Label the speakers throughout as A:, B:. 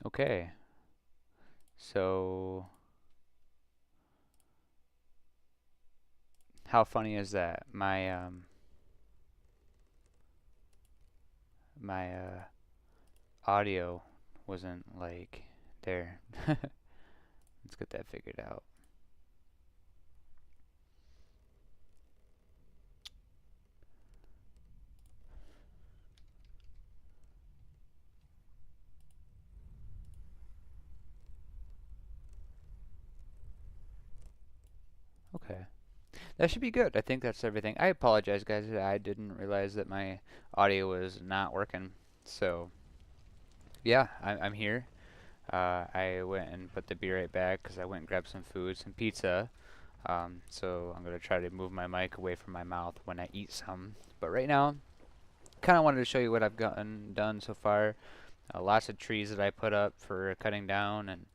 A: Okay, so how funny is that? My audio wasn't like there. Let's get that figured out. Okay. That should be good. I think that's everything. I apologize, guys. I didn't realize that my audio was not working. So, yeah, I'm here. I went and put the beer right back because I went and grabbed some food, some pizza. So I'm going to try to move my mic away from my mouth when I eat some. But right now, kind of wanted to show you what I've gotten done so far. Lots of trees that I put up for cutting down, and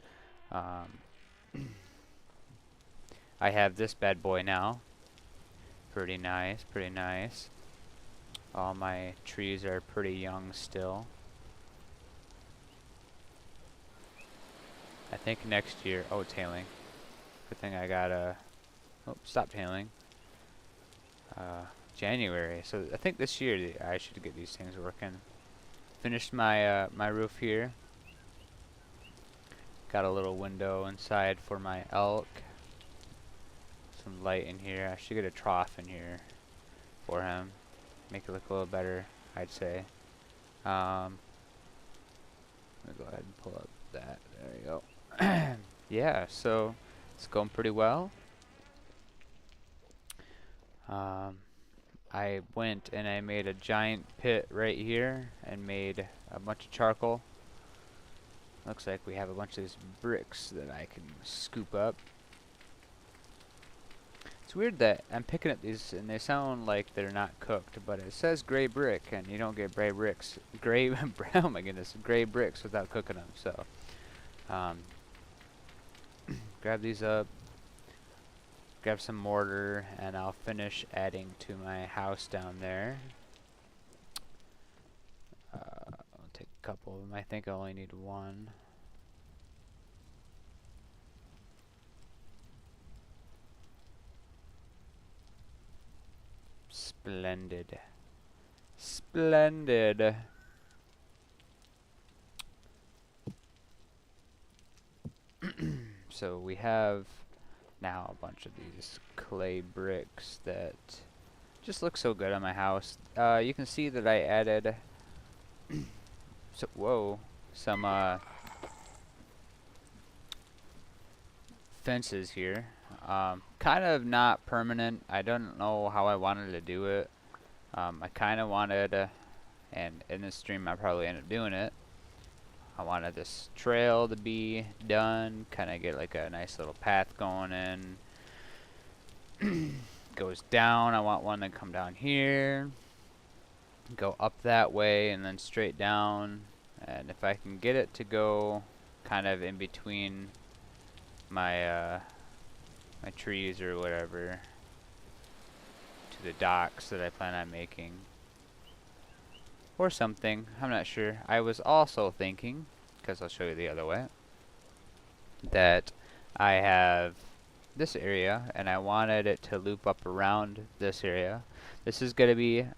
A: I have this bad boy now. Pretty nice, pretty nice. All my trees are pretty young still. I think next year, oh, it's hailing. Good thing I got a, oh, stopped hailing. January, so I think this year I should get these things working. Finished my roof here. Got a little window inside for my elk. Some light in here. I should get a trough in here for him. Make it look a little better, I'd say. I'm gonna go ahead and pull up that. There you go. Yeah, so it's going pretty well. I went and I made a giant pit right here and made a bunch of charcoal. Looks like we have a bunch of these bricks that I can scoop up. It's weird that I'm picking up these and they sound like they're not cooked, but it says gray brick and you don't get gray, oh my goodness, gray bricks without cooking them. So, um, grab these up, grab some mortar, and I'll finish adding to my house down there. I'll take a couple of them. I think I only need one. Splendid. Splendid. So we have now a bunch of these clay bricks that just look so good on my house. You can see that I added some fences here. Kind of not permanent. I don't know how I wanted to do it. I kind of wanted, and in this stream I probably end up doing it. I wanted this trail to be done, kind of get like a nice little path going in. Goes down. I want one to come down here, go up that way, and then straight down. And if I can get it to go kind of in between my my trees or whatever to the docks that I plan on making, or something, I'm not sure. I was also thinking, because I'll show you the other way, that I have this area and I wanted it to loop up around this area. This is gonna be you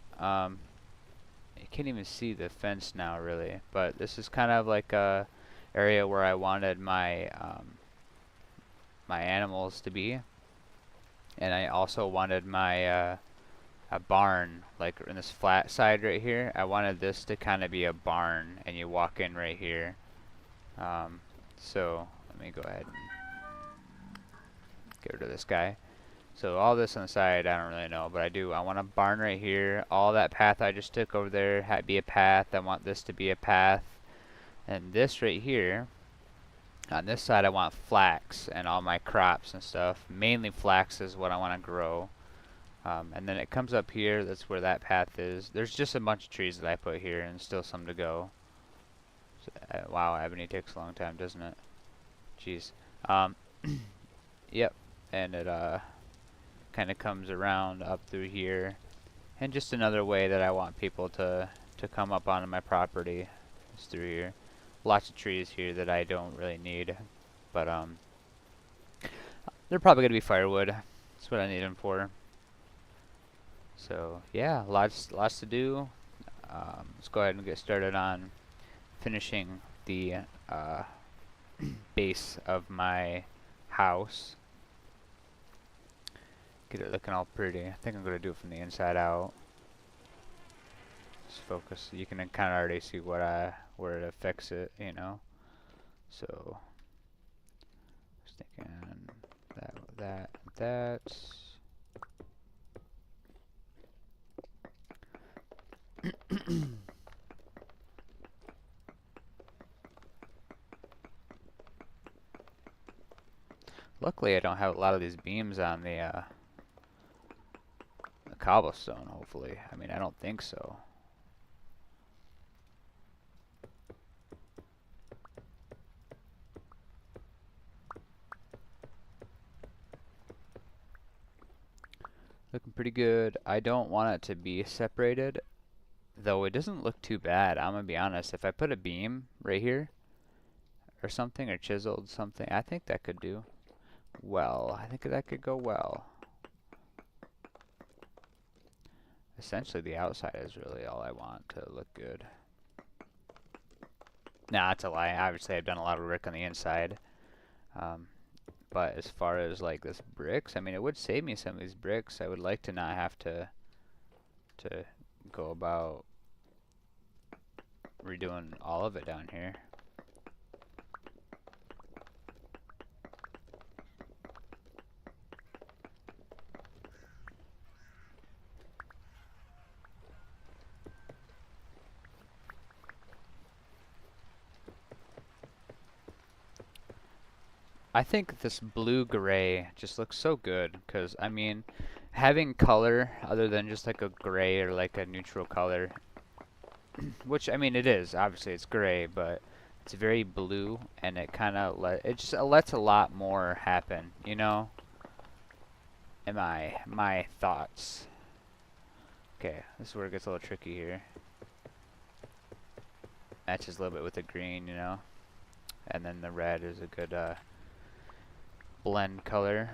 A: can't even see the fence now really, but this is kind of like a area where I wanted my my animals to be, and I also wanted my a barn, like in this flat side right here. I wanted this to kind of be a barn, and you walk in right here. So let me go ahead and get rid of this guy. So all this on the side, I don't really know, but I want a barn right here. All that path I just took over there had to be a path. I want this to be a path. And this right here, on this side I want flax and all my crops and stuff. Mainly flax is what I want to grow. And then it comes up here, that's where that path is. There's just a bunch of trees that I put here and still some to go. So, wow, ebony takes a long time, doesn't it? Jeez. Yep, and it kind of comes around up through here. And just another way that I want people to come up onto my property is through here. lots of trees here that I don't really need, but they're probably gonna be firewood. That's what I need them for. So yeah, lots to do. Let's go ahead and get started on finishing the base of my house. Get it looking all pretty. I think I'm gonna do it from the inside out. Just focus. You can kind of already see where it affects it, you know. So, just thinking that. Luckily, I don't have a lot of these beams on the cobblestone, hopefully. I mean, I don't think so. Looking pretty good. I don't want it to be separated, though it doesn't look too bad. I'm gonna be honest. If I put a beam right here, or something, or chiseled something, I think that could do well. I think that could go well. Essentially, the outside is really all I want to look good. Nah, that's a lie. Obviously, I've done a lot of work on the inside. But as far as like this bricks, I mean, it would save me some of these bricks. I would like to not have to go about redoing all of it down here. I think this blue-gray just looks so good, because, I mean, having color other than just like a gray or like a neutral color, which, I mean, it is, obviously it's gray, but it's very blue, and it kind of lets a lot more happen, you know, in my thoughts. Okay, this is where it gets a little tricky here. Matches a little bit with the green, you know, and then the red is a good blend color.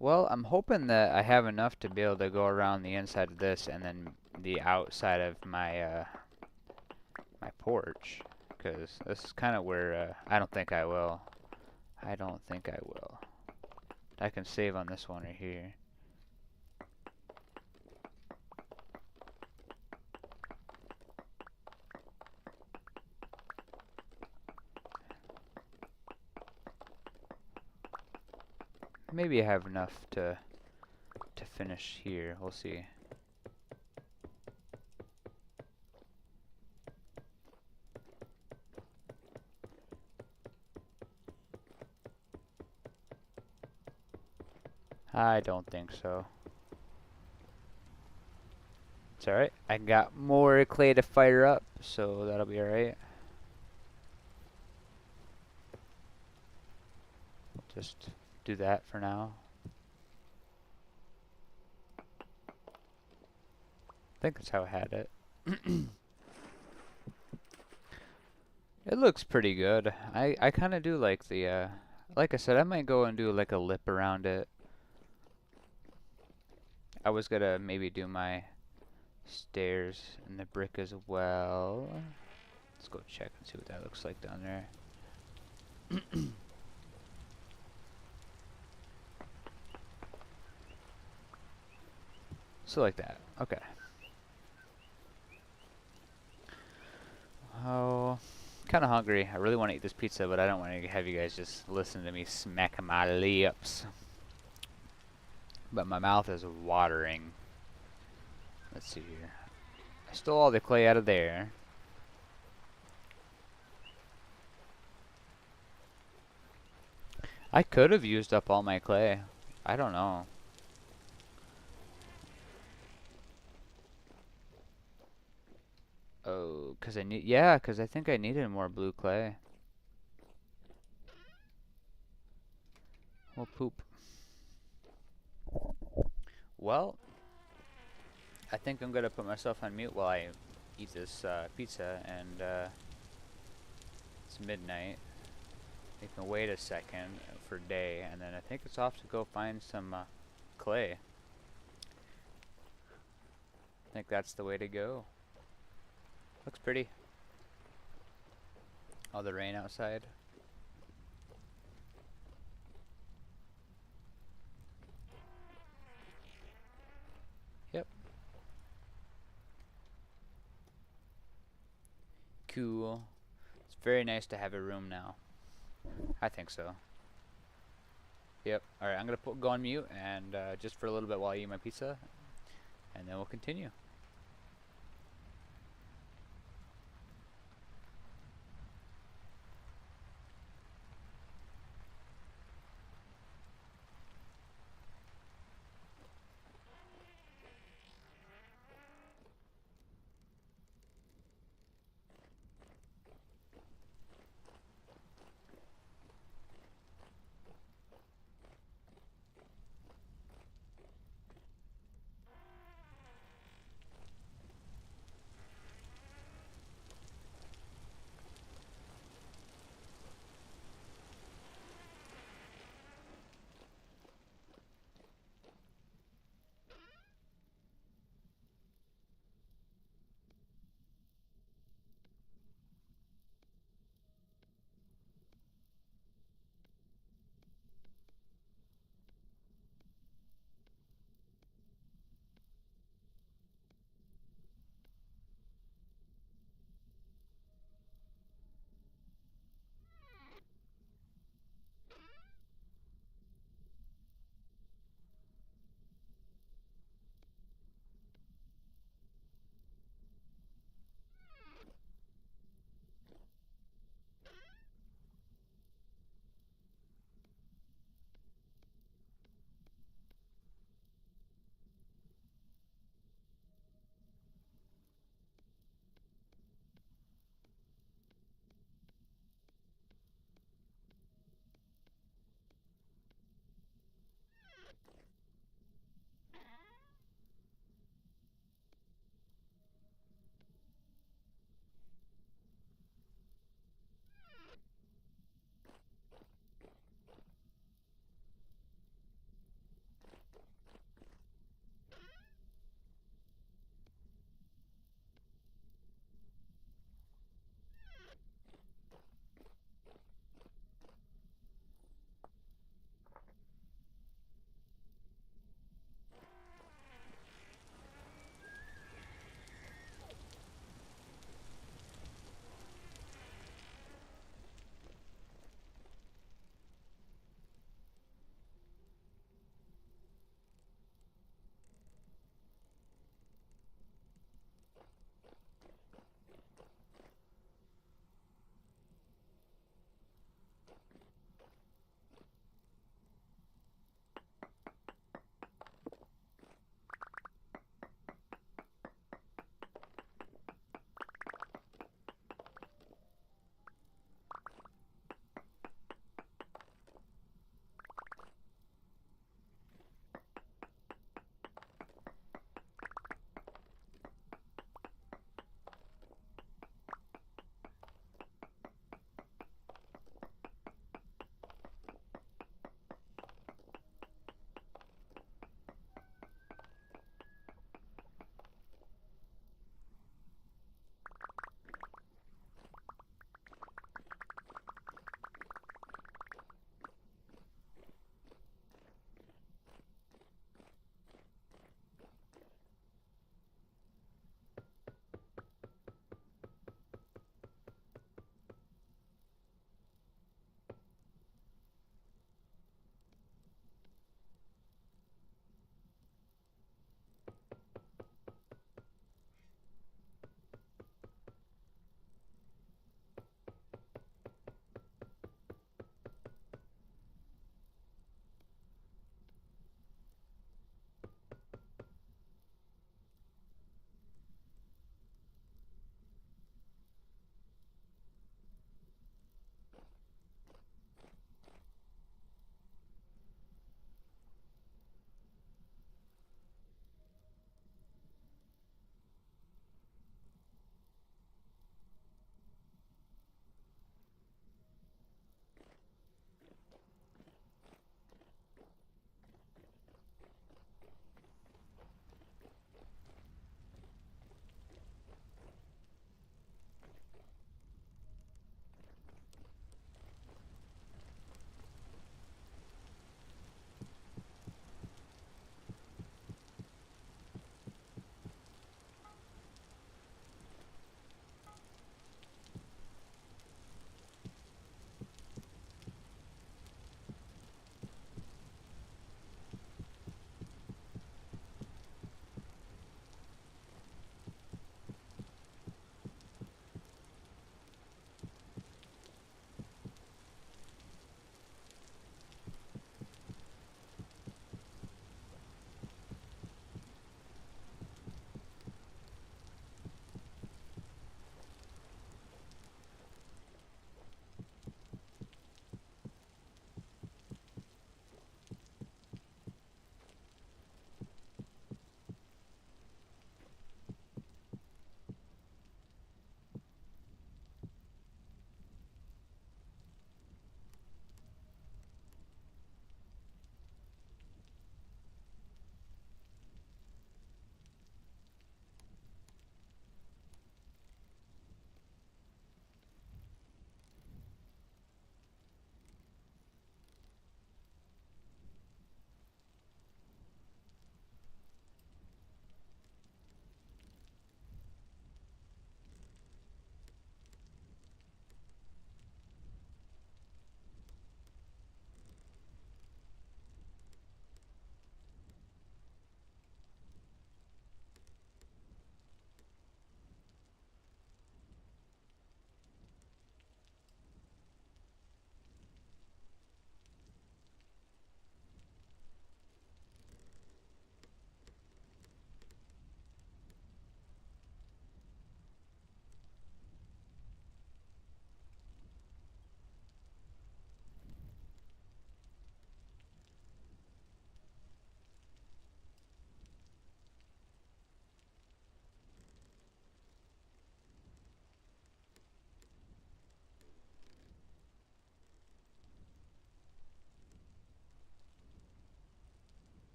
A: Well, I'm hoping that I have enough to be able to go around the inside of this and then the outside of my my porch, because this is kind of where I don't think I will. I don't think I will. I can save on this one right here. Maybe I have enough to finish here. We'll see. I don't think so. It's alright. I got more clay to fire up, so that'll be alright. Just do that for now. I think that's how I had it. It looks pretty good. I kind of do like the, like I said, I might go and do like a lip around it. I was gonna maybe do my stairs and the brick as well. Let's go check and see what that looks like down there. So like that. Okay. Oh, kind of hungry. I really want to eat this pizza, but I don't want to have you guys just listen to me smack my lips. But my mouth is watering. Let's see here. I stole all the clay out of there. I could have used up all my clay. I don't know. Oh, yeah, 'cause I think I needed more blue clay. Well, poop. Well, I think I'm gonna put myself on mute while I eat this pizza, and it's midnight. You can wait a second for day, and then I think it's off to go find some clay. I think that's the way to go. Looks pretty. All the rain outside. Yep. Cool. It's very nice to have a room now. I think so. Yep. Alright, I'm gonna go on mute and just for a little bit while I eat my pizza, and then we'll continue.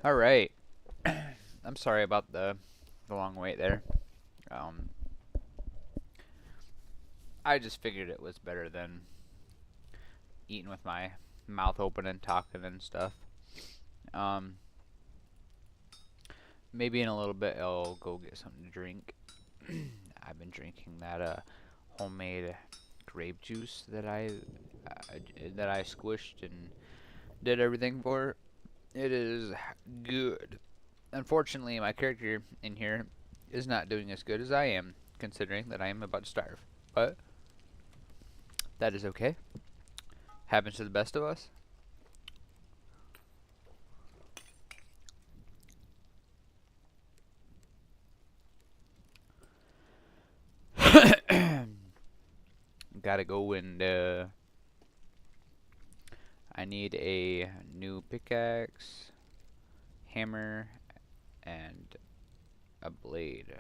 A: Alright. I'm sorry about the long wait there. Um, I just figured it was better than eating with my mouth open and talking and stuff. Um, maybe in a little bit I'll go get something to drink. I've been drinking that homemade grape juice that I squished and did everything for. It is good. Unfortunately, my character in here is not doing as good as I am, considering that I am about to starve. But that is okay. Happens to the best of us. Gotta go and I need a new pickaxe, hammer, and a blade.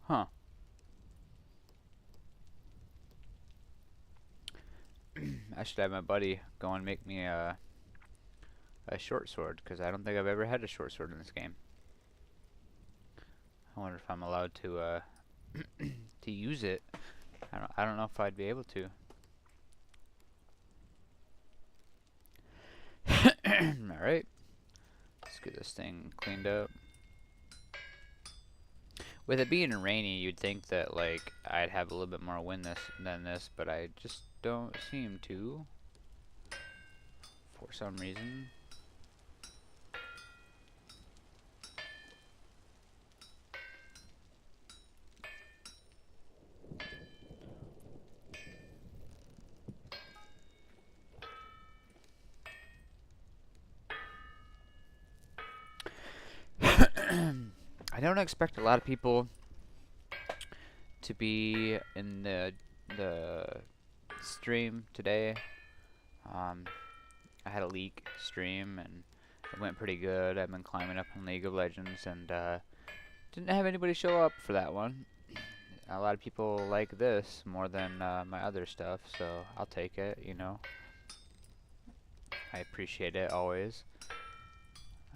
A: Huh. I should have my buddy go and make me a short sword, because I don't think I've ever had a short sword in this game. I wonder if I'm allowed to to use it. I don't know if I'd be able to. Alright. Let's get this thing cleaned up. With it being rainy, you'd think that like I'd have a little bit more wind than this, but I just don't seem to for some reason. I don't expect a lot of people to be in the stream today. I had a leak stream and it went pretty good. I've been climbing up in League of Legends and didn't have anybody show up for that one. A lot of people like this more than my other stuff, so I'll take it, you know. I appreciate it always.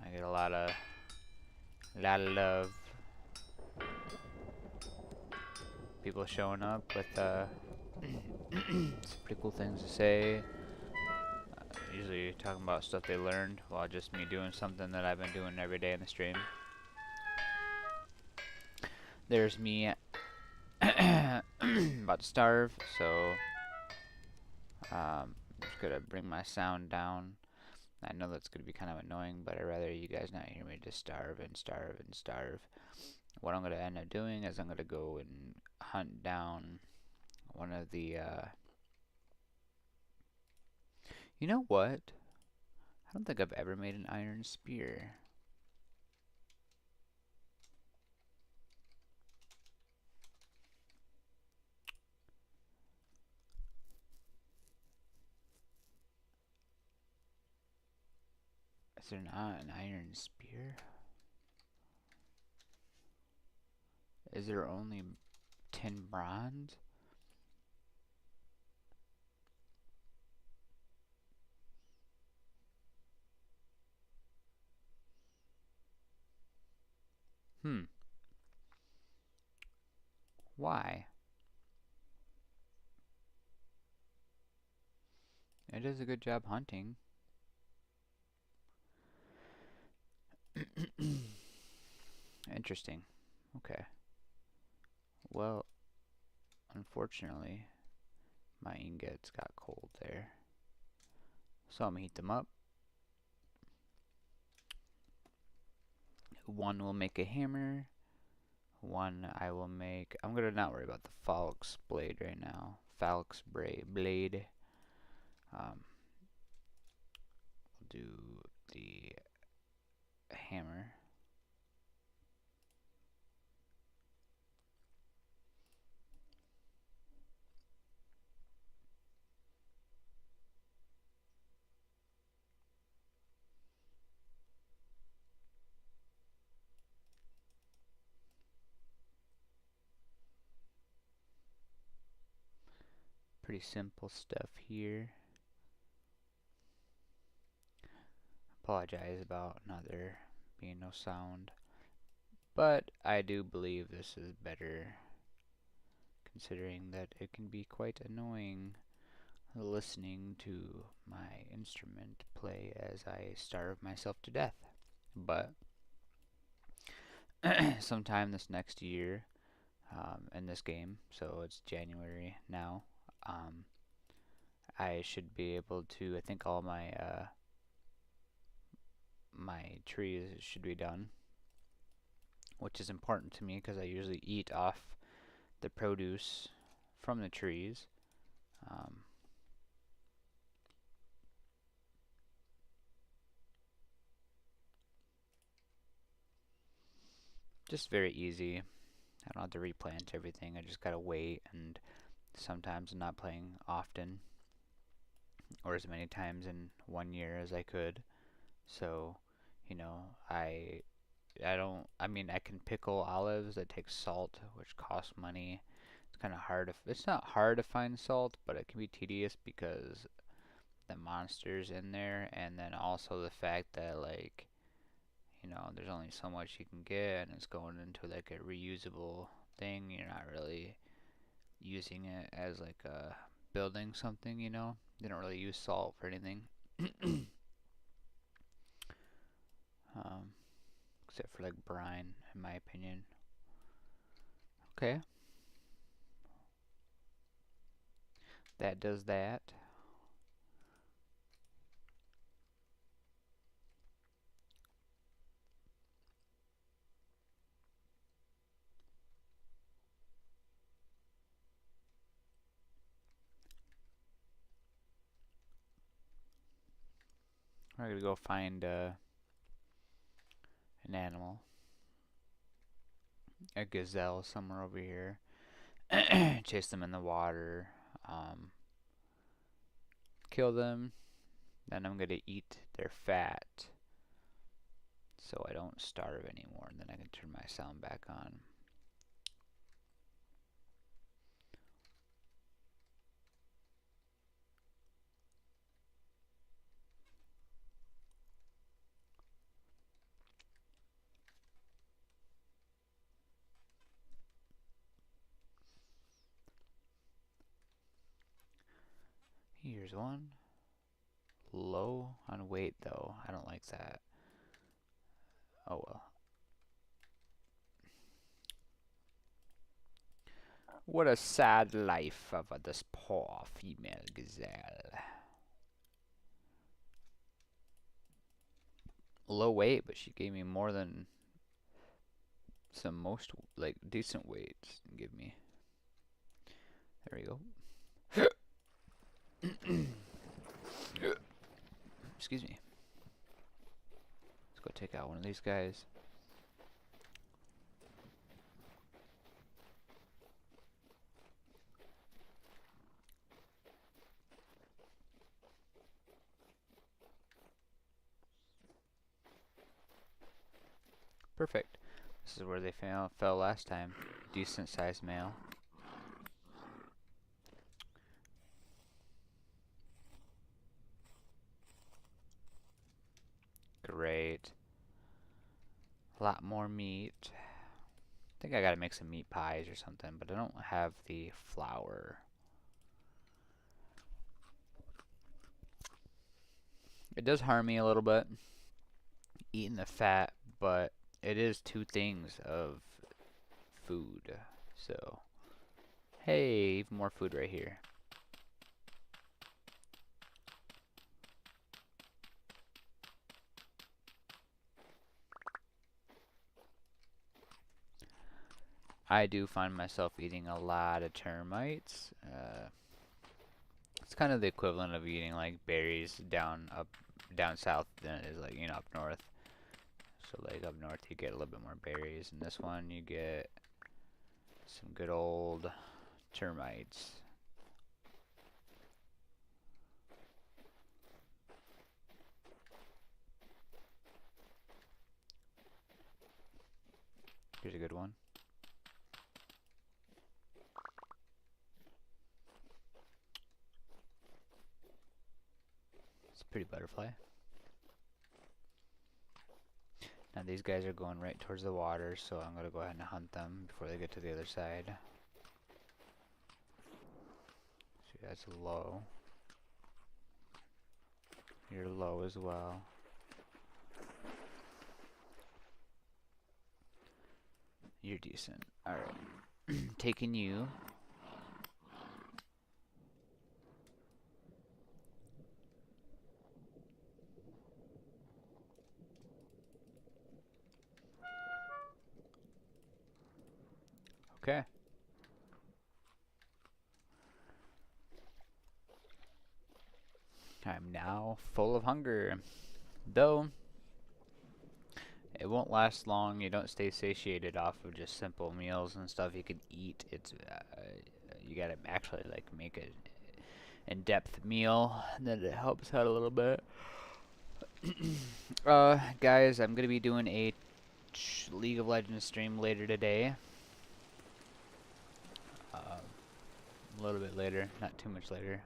A: I get a lot of love. People showing up with some pretty cool things to say. Usually talking about stuff they learned while just me doing something that I've been doing every day in the stream. There's me about to starve, so just gonna bring my sound down. I know that's gonna be kind of annoying, but I'd rather you guys not hear me just starve and starve and starve. What I'm gonna end up doing is I'm gonna go and hunt down one of the you know what? I don't think I've ever made an iron spear. Is there not an iron spear? Is there only 10 bronze? Why? It does a good job hunting. Interesting. Okay. Well, unfortunately, my ingots got cold there. So I'm gonna heat them up. One will make a hammer. One I will make. I'm gonna not worry about the Falx blade right now. Falx blade. We'll do the hammer. Pretty simple stuff here. Apologize about there being no sound, but I do believe this is better, considering that it can be quite annoying listening to my instrument play as I starve myself to death. But sometime this next year, in this game, so it's January now, I should be able to, I think all my my trees should be done, which is important to me because I usually eat off the produce from the trees. Just very easy. I don't have to replant everything. I just gotta wait, and sometimes I'm not playing often, or as many times in 1 year as I could. So, you know, I mean, I can pickle olives. That takes salt, which costs money. It's kind of hard. It's not hard to find salt, but it can be tedious because the monsters in there, and then also the fact that, like, you know, there's only so much you can get, and it's going into like a reusable thing. You're not really using it as like a building something, you know. They don't really use salt for anything. Except for like brine, in my opinion. Okay. That does that. We're gonna go find an animal. A gazelle somewhere over here. Chase them in the water. Kill them. Then I'm gonna eat their fat, so I don't starve anymore, and then I can turn my sound back on. Here's one. Low on weight though. I don't like that. Oh well. What a sad life of this poor female gazelle. Low weight, but she gave me more than some most like decent weights give me. There we go. Excuse me. Let's go take out one of these guys. Perfect. This is where they fell last time. Decent sized male. Great. A lot more meat. I think I gotta make some meat pies or something, but I don't have the flour. It does harm me a little bit, eating the fat, but it is two things of food. So, hey, even more food right here. I do find myself eating a lot of termites. It's kind of the equivalent of eating like berries down south than it is like, you know, up north. So like up north you get a little bit more berries, and this one you get some good old termites. Here's a good one. Pretty butterfly. Now these guys are going right towards the water, so I'm going to go ahead and hunt them before they get to the other side. See, that's low. You're low as well. You're decent. Alright. Taking you. Okay. I'm now full of hunger. Though, it won't last long. You don't stay satiated off of just simple meals and stuff you can eat. It's you gotta actually like make an in-depth meal, and then it helps out a little bit. Guys, I'm gonna be doing a League of Legends stream later today. A little bit later, not too much later.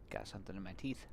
A: Got something in my teeth.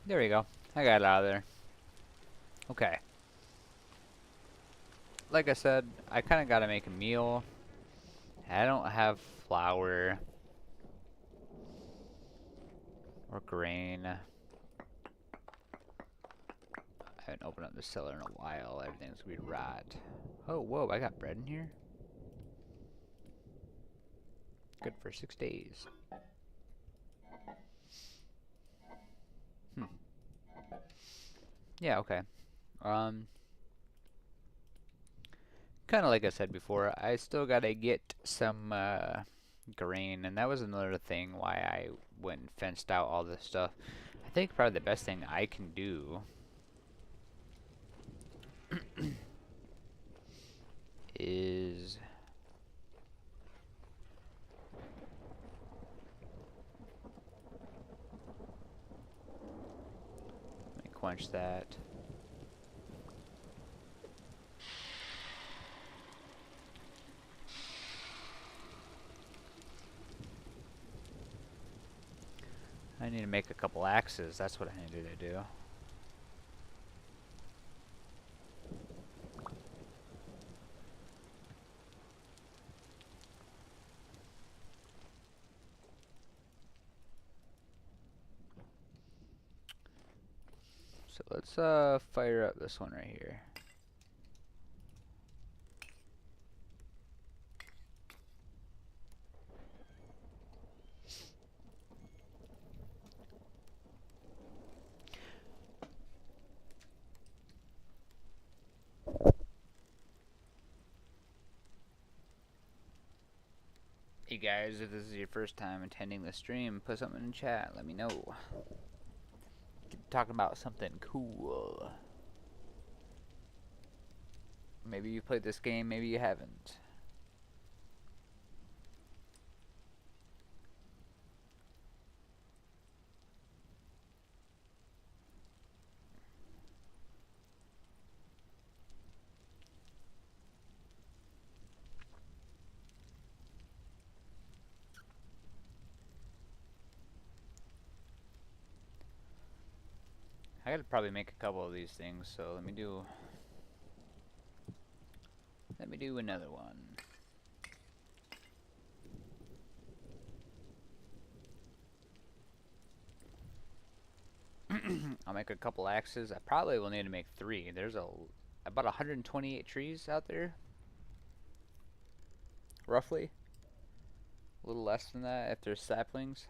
A: There we go. I got it out of there. Okay. Like I said, I kind of got to make a meal. I don't have flour or grain. I haven't opened up the cellar in a while. Everything's gonna be rot. Oh, whoa, I got bread in here? Good for 6 days. Yeah, okay. Kind of like I said before, I still gotta get some grain, and that was another thing why I went and fenced out all this stuff. I think probably the best thing I can do is let me quench that. I need to make a couple axes. That's what I needed to do. So let's fire up this one right here. Hey guys, if this is your first time attending the stream, put something in chat. Let me know. Talking about something cool. Maybe you played this game, maybe you haven't. I gotta probably make a couple of these things, so let me do another one. I'll make a couple axes. I probably will need to make 3. There's about 128 trees out there, roughly. A little less than that if there's saplings.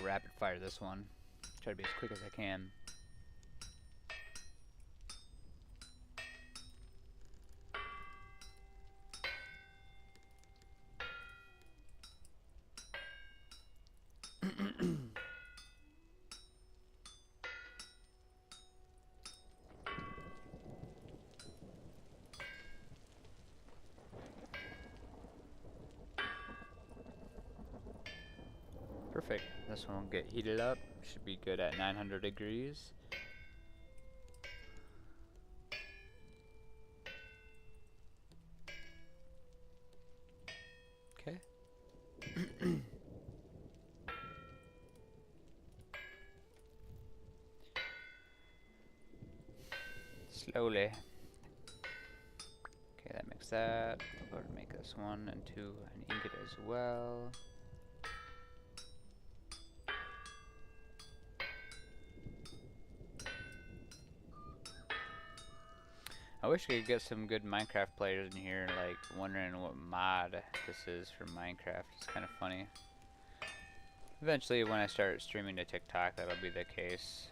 A: Rapid fire this one. Try to be as quick as I can. Perfect. This one will get heated up. Should be good at 900 degrees. Okay. Slowly. Okay, that makes that. I'll go ahead and make this one into an ingot as well. I wish we could get some good Minecraft players in here, like, wondering what mod this is for Minecraft. It's kind of funny. Eventually, when I start streaming to TikTok, that'll be the case.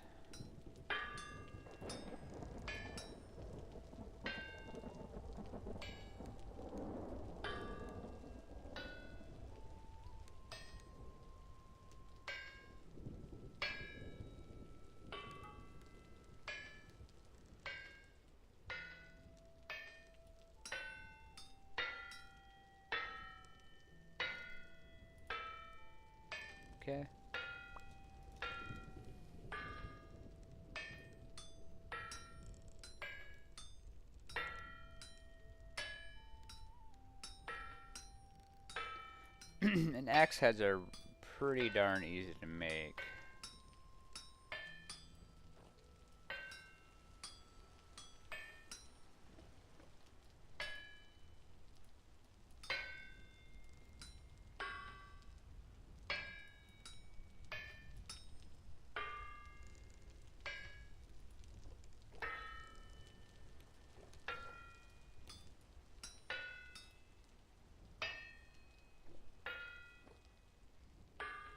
A: Okay. And axe heads are pretty darn easy to make.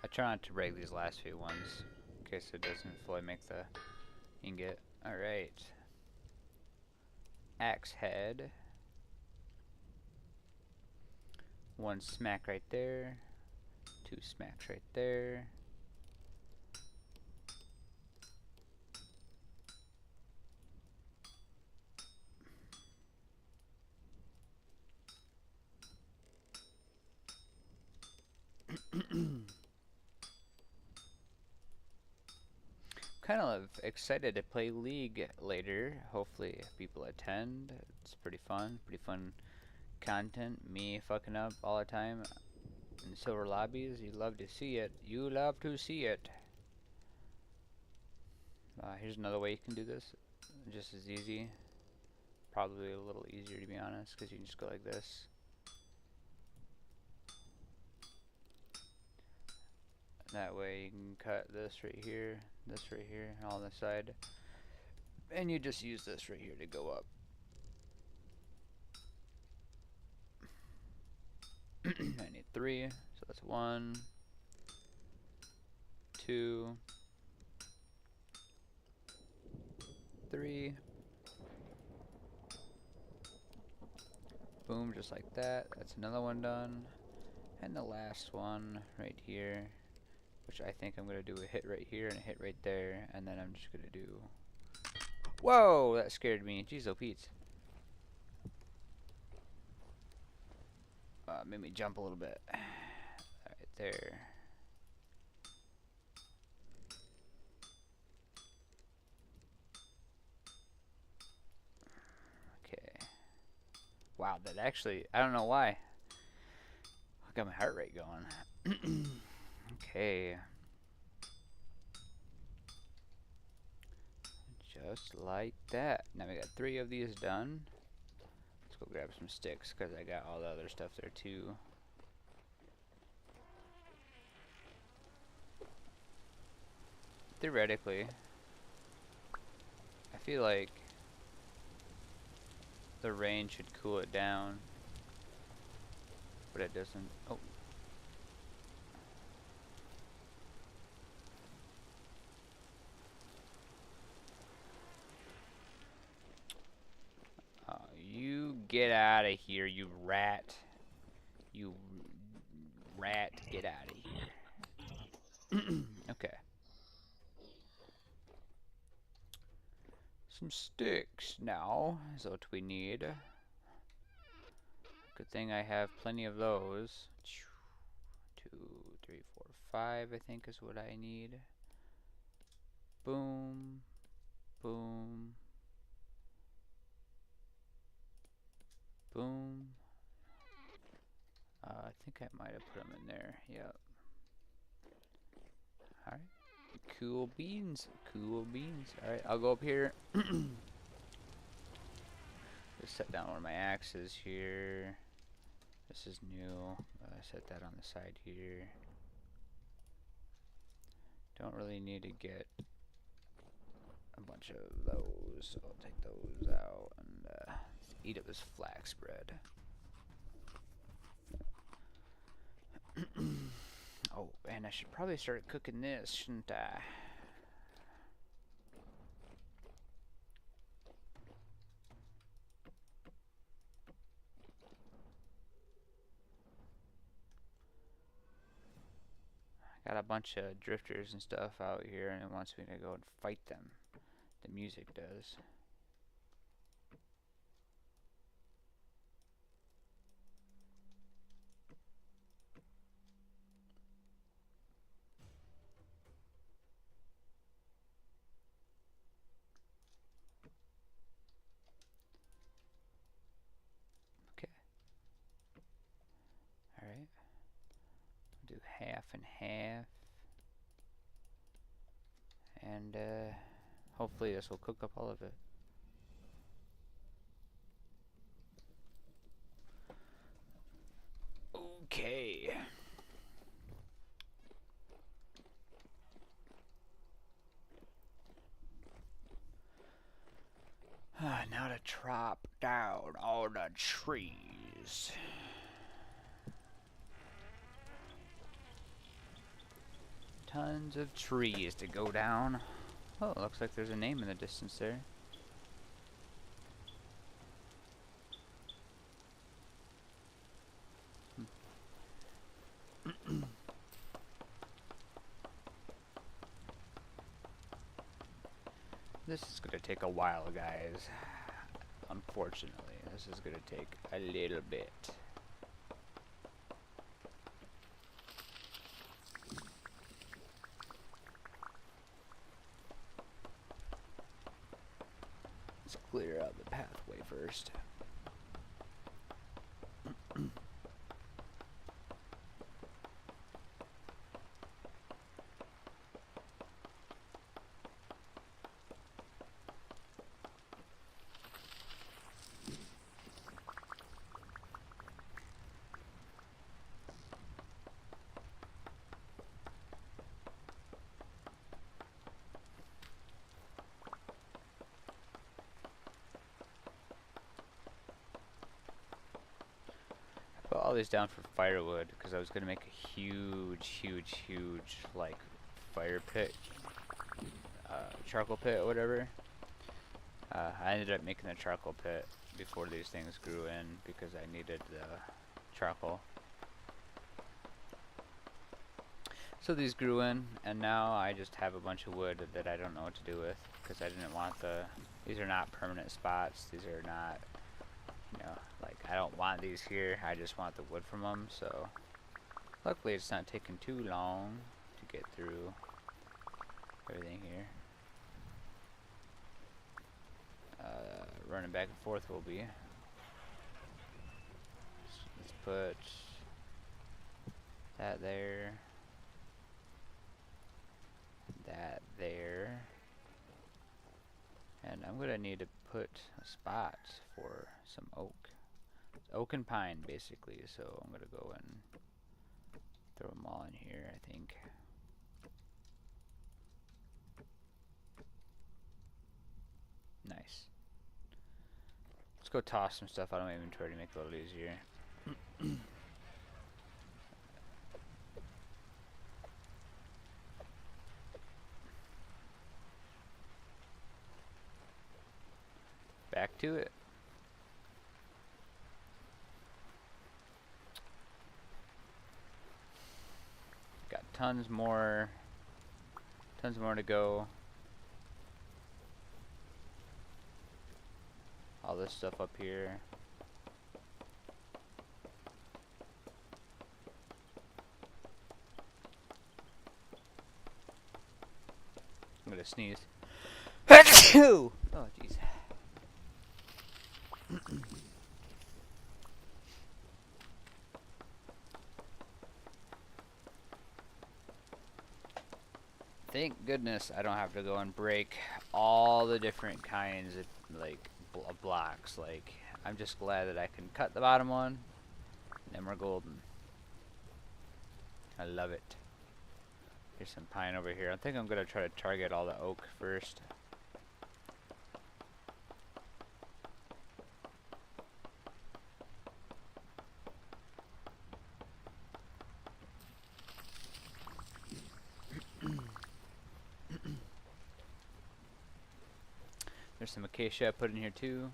A: I try not to break these last few ones in case it doesn't fully make the ingot. Alright. Axe head. One smack right there. Two smacks right there. Kind of excited to play League later. Hopefully people attend. It's pretty fun content. Me fucking up all the time in silver lobbies. You love to see it. You love to see it. Here's another way you can do this. Just as easy. Probably a little easier to be honest, because you can just go like this. That way you can cut this right here, and all this side. And you just use this right here to go up. I need 3, so that's 1, 2, 3. Boom, just like that. That's another one done. And the last one right here, which I think I'm going to do a hit right here and a hit right there, and then I'm just going to do... Whoa! That scared me. Jeez, oh Pete. Made me jump a little bit. Right there. Okay. Wow, that actually... I don't know why. I got my heart rate going. Okay. Just like that. Now we got 3 of these done. Let's go grab some sticks because I got all the other stuff there too. Theoretically, I feel like the rain should cool it down, but it doesn't. Oh. You get out of here, you rat. You rat, get out of here. Okay. Some sticks now is what we need. Good thing I have plenty of those. 2, 3, 4, 5 I think is what I need. Boom. Boom. Boom. I think I might have put them in there. Yep. Alright. Cool beans. Cool beans. Alright, I'll go up here. Just set down one of my axes here. This is new. Set that on the side here. Don't really need to get a bunch of those, so I'll take those out and eat up this flax bread. Oh, and I should probably start cooking this, shouldn't I? Got a bunch of drifters and stuff out here, and it wants me to go and fight them. The music does. Okay. Alright. Do half and half. And hopefully this will cook up all of it. Okay. Now to chop down all the trees. Tons of trees to go down. Oh, it looks like there's a name in the distance there. This is gonna take a while, guys. Unfortunately, this is gonna take a little bit. Let's clear out the pathway first. Put all these down for firewood because I was gonna make a huge like fire pit, charcoal pit or whatever. I ended up making a charcoal pit before these things grew in because I needed the charcoal. So these grew in, and now I just have a bunch of wood that I don't know what to do with because I didn't want these are not permanent spots. These are not, you know, like I don't want these here. I just want the wood from them. So luckily it's not taking too long to get through everything here. Running back and forth will be. So let's put that there. That there. And I'm gonna need to put a spot for some oak. Oak and pine, basically. So I'm gonna go and throw them all in here, I think. Nice. Let's go toss some stuff out of my inventory to make it a little easier. Back to it. Got tons more to go. All this stuff up here. I'm gonna sneeze. Oh, jeez. Thank goodness I don't have to go and break all the different kinds of like blocks. Like, I'm just glad that I can cut the bottom one, and then we're golden. I love it. Here's some pine over here. I think I'm gonna try to target all the oak first. There's some acacia I put in here too.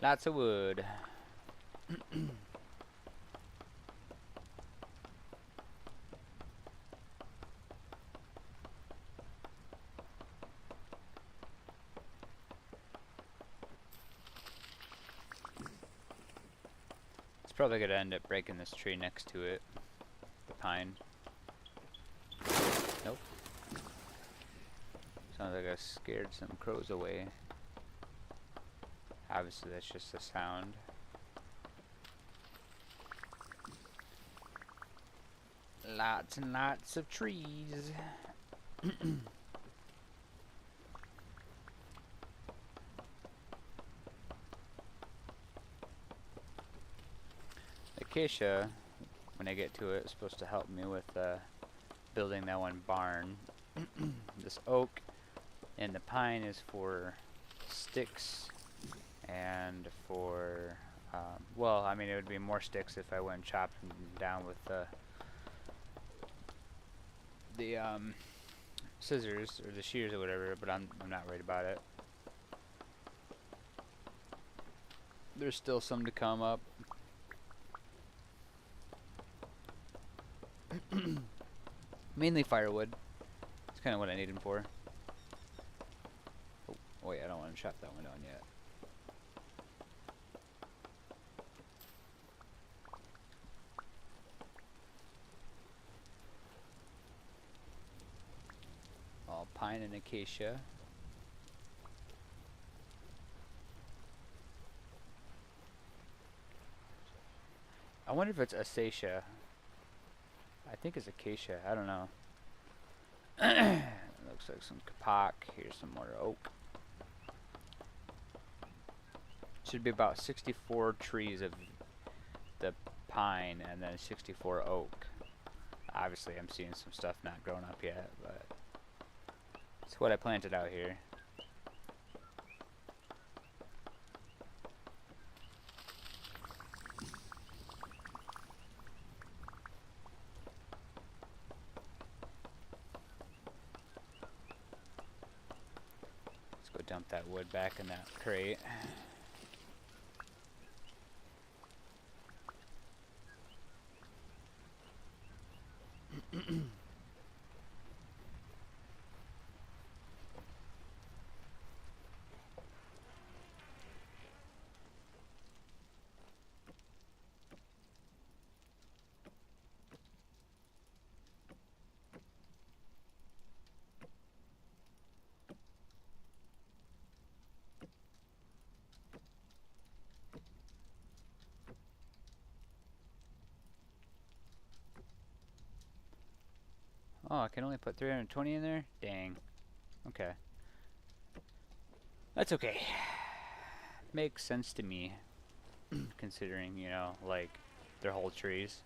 A: Lots of wood. It's probably gonna end up breaking this tree next to it. The pine. Nope. Sounds like I scared some crows away. Obviously that's just a sound. Lots and lots of trees. Acacia, when I get to it, is supposed to help me with building that one barn. This oak and the pine is for sticks and for well, I mean, it would be more sticks if I went and chopped them down with the scissors or the shears or whatever, but I'm not worried about it. There's still some to come up. Mainly firewood. That's kind of what I need them for. Oh, wait, I don't want to chop that one down yet. All pine and acacia. I wonder if it's acacia. I think it's acacia. I don't know. Looks like some kapok. Here's some more oak. Should be about 64 trees of the pine and then 64 oak. Obviously, I'm seeing some stuff not grown up yet, but it's what I planted out here. Let's go dump that wood back in that crate. Oh, I can only put 320 in there? Dang. Okay. That's okay. Makes sense to me, considering, you know, like, they're whole trees.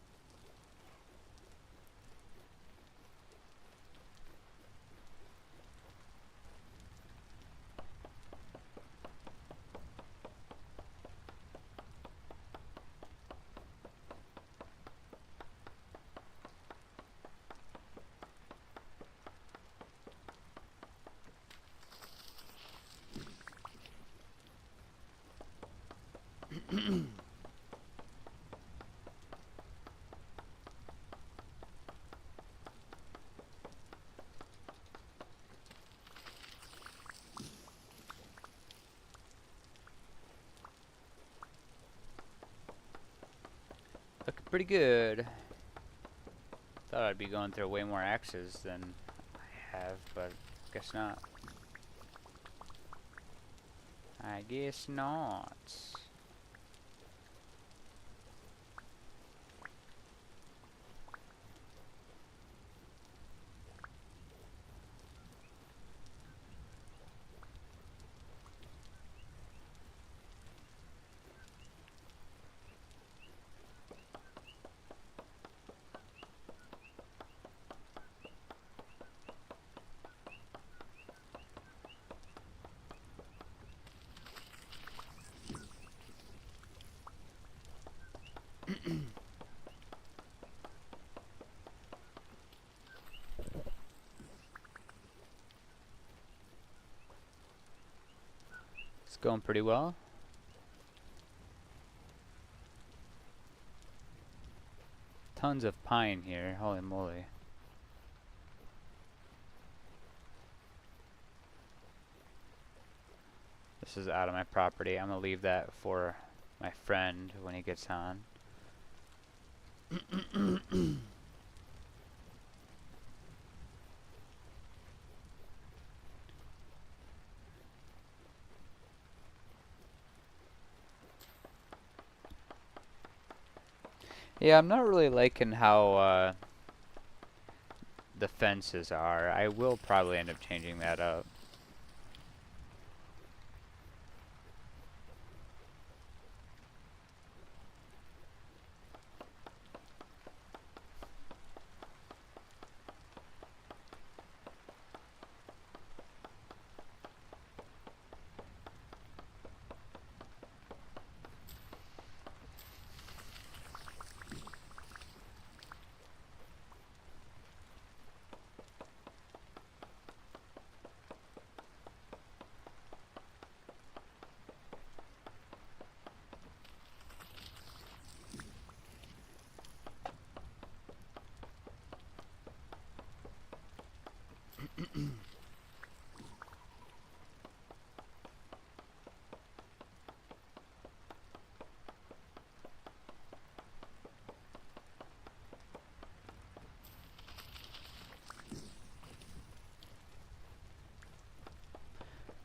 A: Looking pretty good. Thought I'd be going through way more axes than I have, but guess not. I guess not. It's going pretty well. Tons of pine here, holy moly. This is out of my property. I'm gonna leave that for my friend when he gets on. Yeah, I'm not really liking how the fences are. I will probably end up changing that up.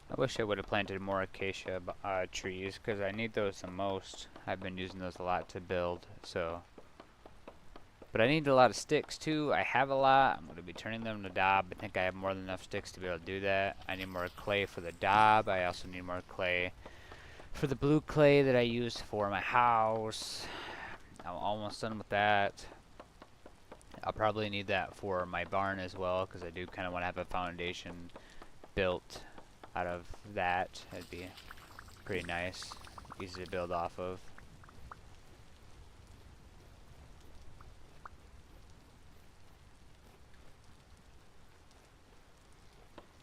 A: I wish I would have planted more acacia trees, because I need those the most. I've been using those a lot to build, so. But I need a lot of sticks too. I have a lot. I'm going to be turning them to daub. I think I have more than enough sticks to be able to do that. I need more clay for the daub. I also need more clay for the blue clay that I use for my house. I'm almost done with that. I'll probably need that for my barn as well, because I do kind of want to have a foundation built out of that. It'd be pretty nice, easy to build off of.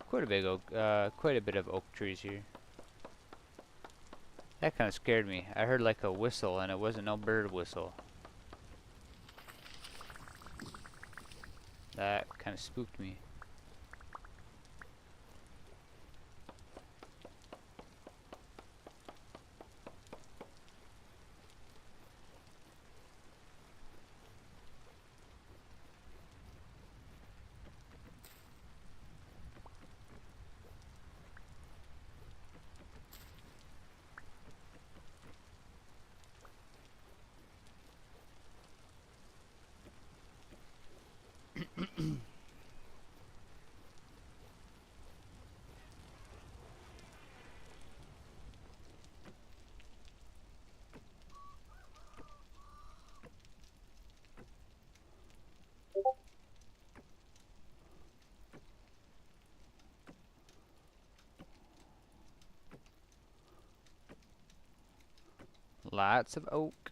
A: Quite a bit of oak trees here. That kind of scared me. I heard like a whistle, and it wasn't no bird whistle. That kind of spooked me. Lots of oak.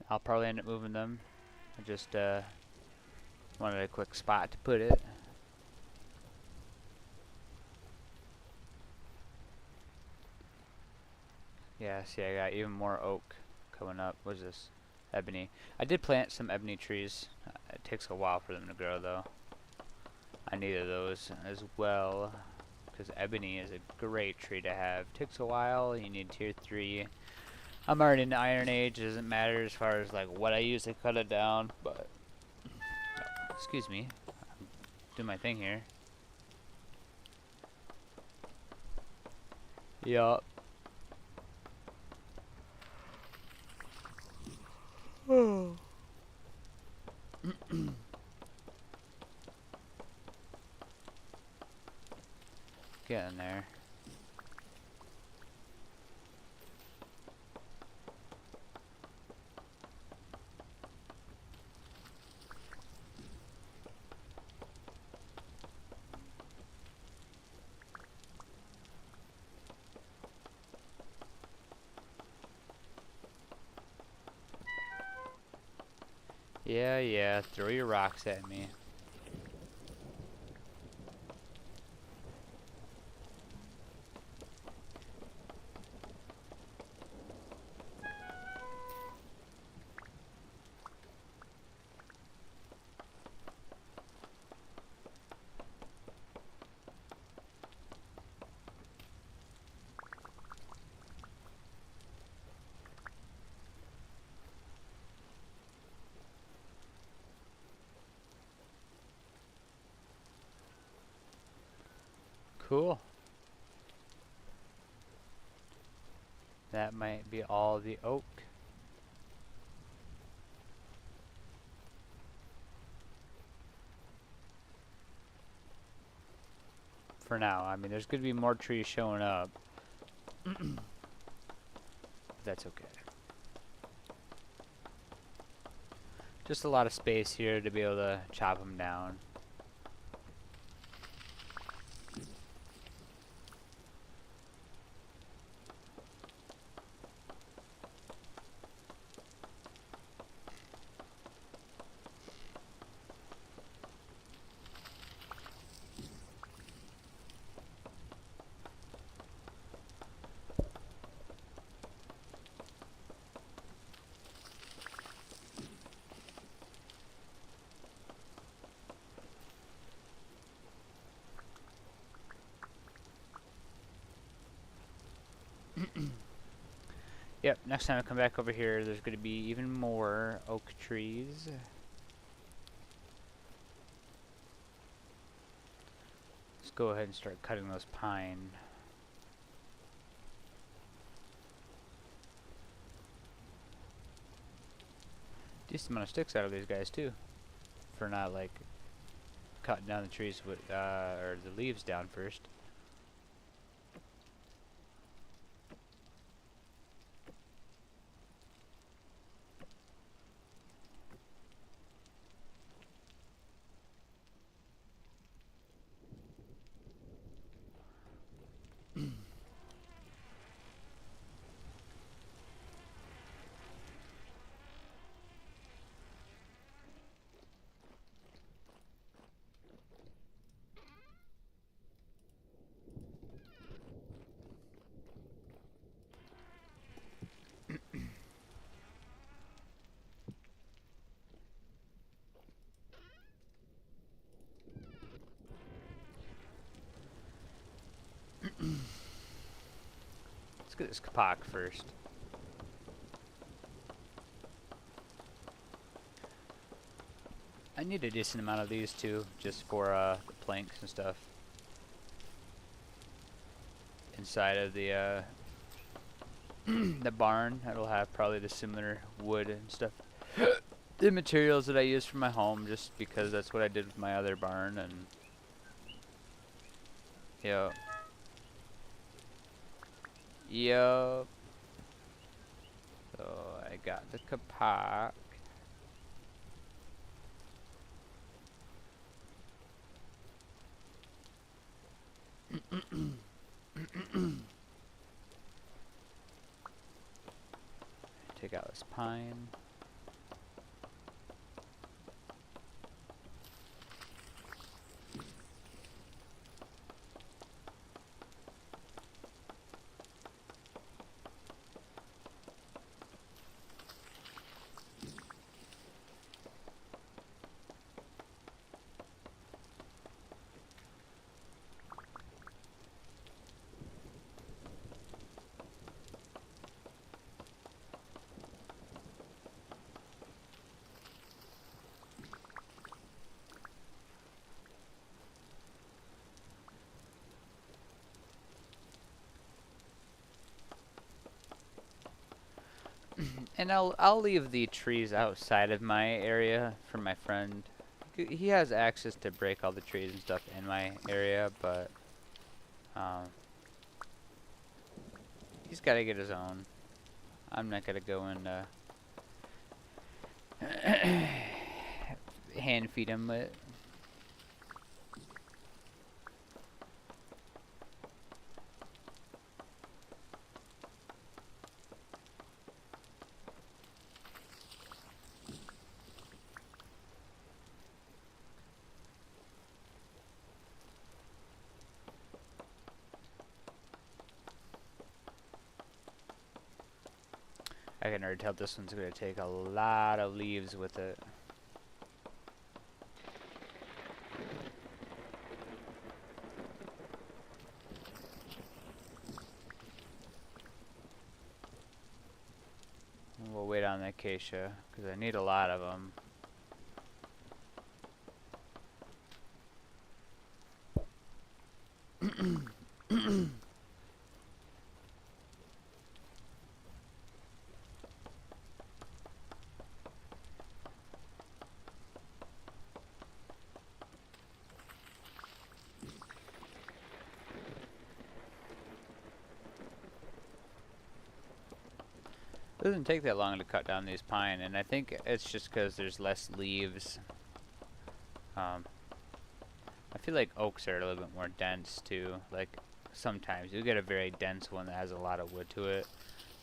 A: I'll probably end up moving them. I just wanted a quick spot to put it. Yeah, see, I got even more oak coming up. What is this? Ebony. I did plant some ebony trees. It takes a while for them to grow, though. I needed those as well, because ebony is a great tree to have. Takes a while. You need tier 3. I'm already in the Iron Age. It doesn't matter as far as like what I use to cut it down, but excuse me, I'm doing my thing here. Yup. Get in there. Yeah, yeah, throw your rocks at me. Cool. That might be all the oak. For now. I mean, there's going to be more trees showing up. That's okay. Just a lot of space here to be able to chop them down. Yep, next time I come back over here, there's going to be even more oak trees. Let's go ahead and start cutting those pine. Decent amount of sticks out of these guys too, for not like cutting down the trees with or the leaves down first. Let's get this kapak first. I need a decent amount of these too, just for the planks and stuff. Inside of the the barn, it'll have probably the similar wood and stuff. The materials that I use for my home, just because that's what I did with my other barn, and yeah. Yup. So I got the kapak. take out this pine. And I'll leave the trees outside of my area for my friend. He has access to break all the trees and stuff in my area, but he's got to get his own. I'm not gonna go and hand feed him it. I can already tell this one's gonna take a lot of leaves with it. We'll wait on the acacia because I need a lot of them. It doesn't take that long to cut down these pine, and I think it's just because there's less leaves. I feel like oaks are a little bit more dense too. Like sometimes you'll get a very dense one that has a lot of wood to it,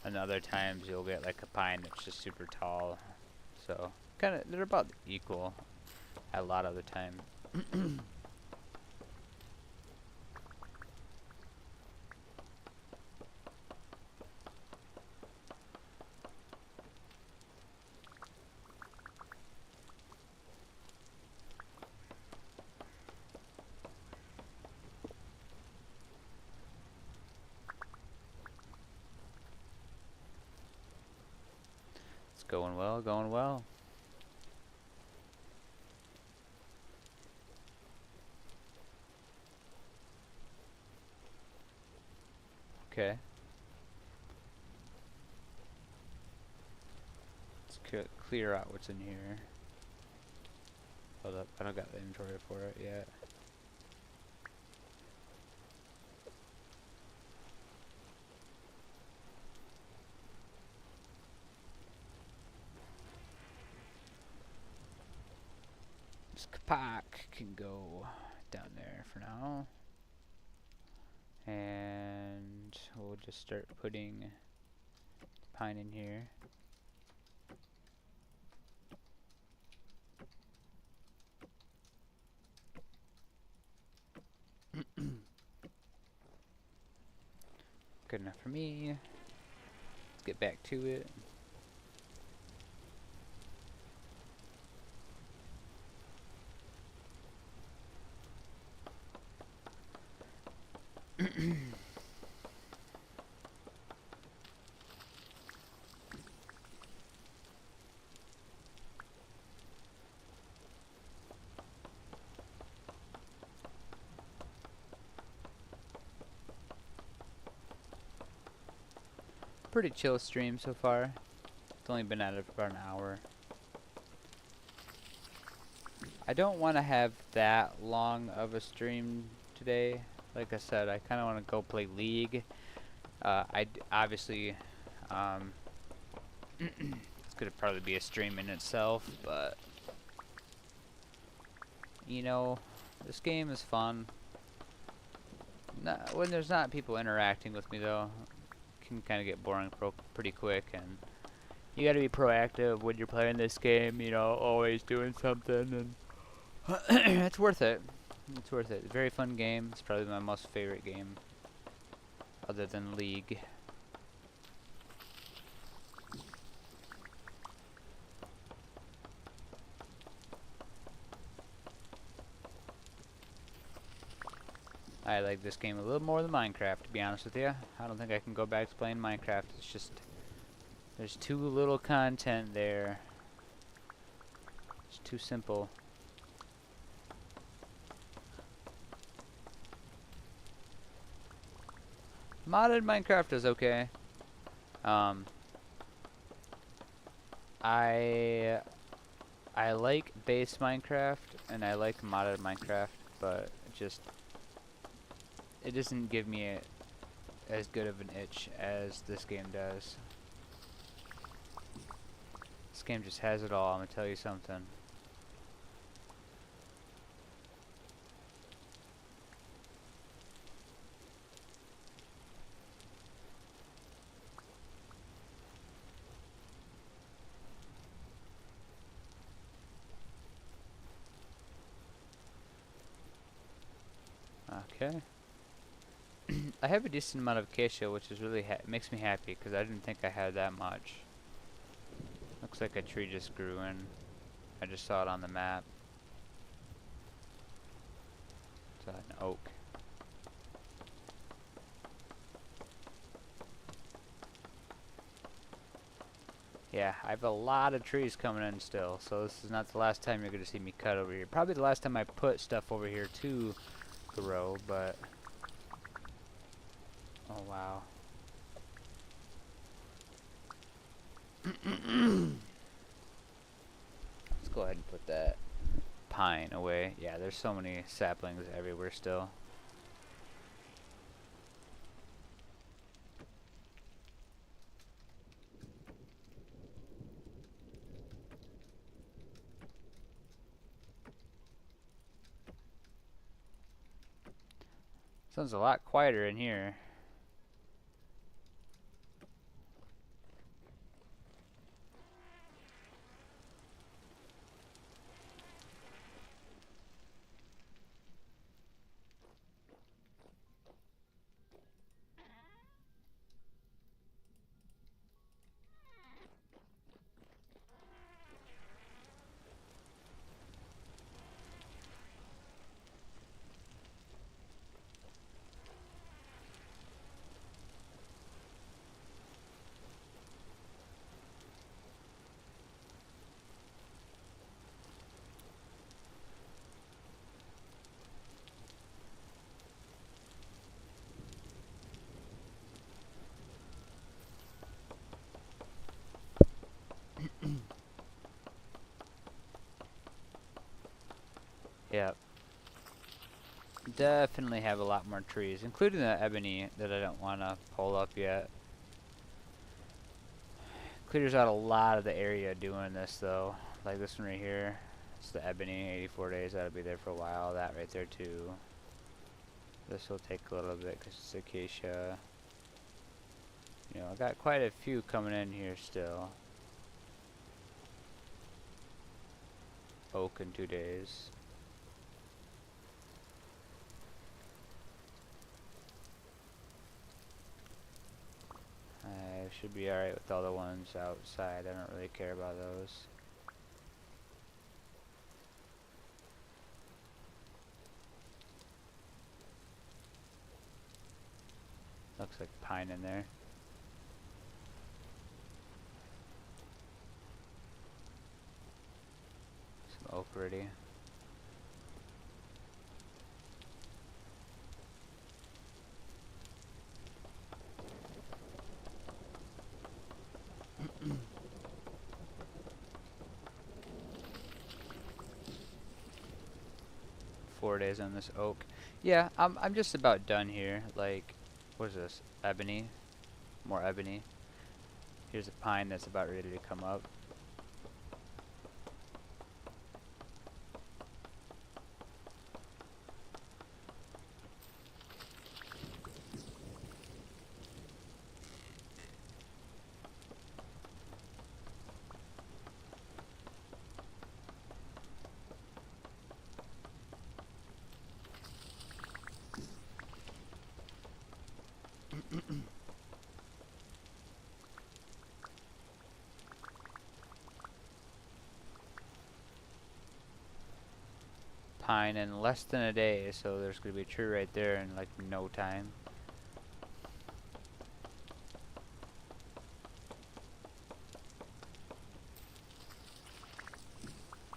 A: and other times you'll get like a pine that's just super tall. So kind of they're about equal a lot of the time. It's going well, going well. Okay. Let's clear out what's in here. Hold up, I don't got the inventory for it yet. This kapak can go down there for now. And we'll just start putting pine in here. Good enough for me. Let's get back to it. Pretty chill stream so far. It's only been at it for about an hour. I don't want to have that long of a stream today. Like I said, I kind of want to go play League. Obviously, it's gonna probably be a stream in itself, but you know, this game is fun. When there's not people interacting with me though, it can kind of get boring pretty quick, and You gotta be proactive when you're playing this game, you know, always doing something, and it's worth it. It's worth it. Very fun game. It's probably my most favorite game, other than League. I like this game a little more than Minecraft, to be honest with you. I don't think I can go back to playing Minecraft. It's just, there's too little content there. It's too simple. Modded Minecraft is okay. I like base Minecraft and I like modded Minecraft, but it doesn't give me as good of an itch as this game does. This game just has it all, I'm gonna tell you something. Okay. I have a decent amount of acacia, which is really makes me happy because I didn't think I had that much. Looks like a tree just grew in. I just saw it on the map. It's an oak. Yeah, I have a lot of trees coming in still, so this is not the last time you're going to see me cut over here. Probably the last time I put stuff over here to grow, but... Oh, wow. Let's go ahead and put that pine away. Yeah, there's so many saplings everywhere still. Sounds a lot quieter in here. Yep. Definitely have a lot more trees, including the ebony that I don't want to pull up yet. Clears out a lot of the area doing this though. Like this one right here. It's the ebony, 84 days, that'll be there for a while. That right there too. This will take a little bit because it's acacia. You know, I got quite a few coming in here still. Oak in 2 days. I should be alright with all the ones outside. I don't really care about those. Looks like pine in there. Some oak ready. Four days on this oak. Yeah, I'm just about done here. Like, what is this? Ebony. More ebony. Here's a pine that's about ready to come up. pine in less than a day, so there's gonna be a tree right there in like no time.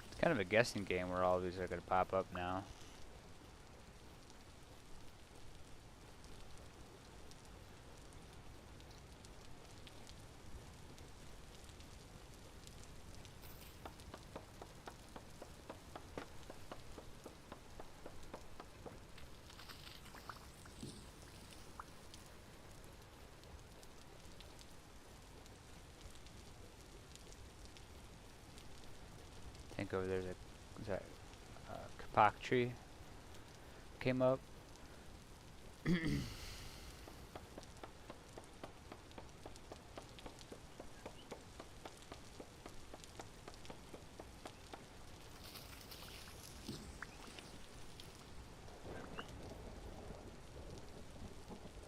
A: It's kind of a guessing game where all these are gonna pop up now. I think over there's a, is that kapok tree came up.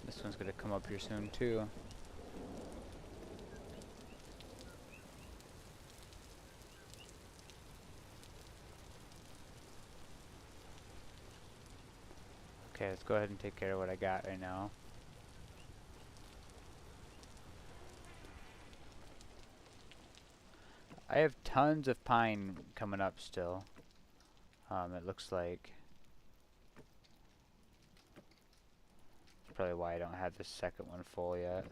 A: This one's gonna come up here soon too. Okay, let's go ahead and take care of what I got right now. I have tons of pine coming up still. It looks like. That's probably why I don't have the second one full yet.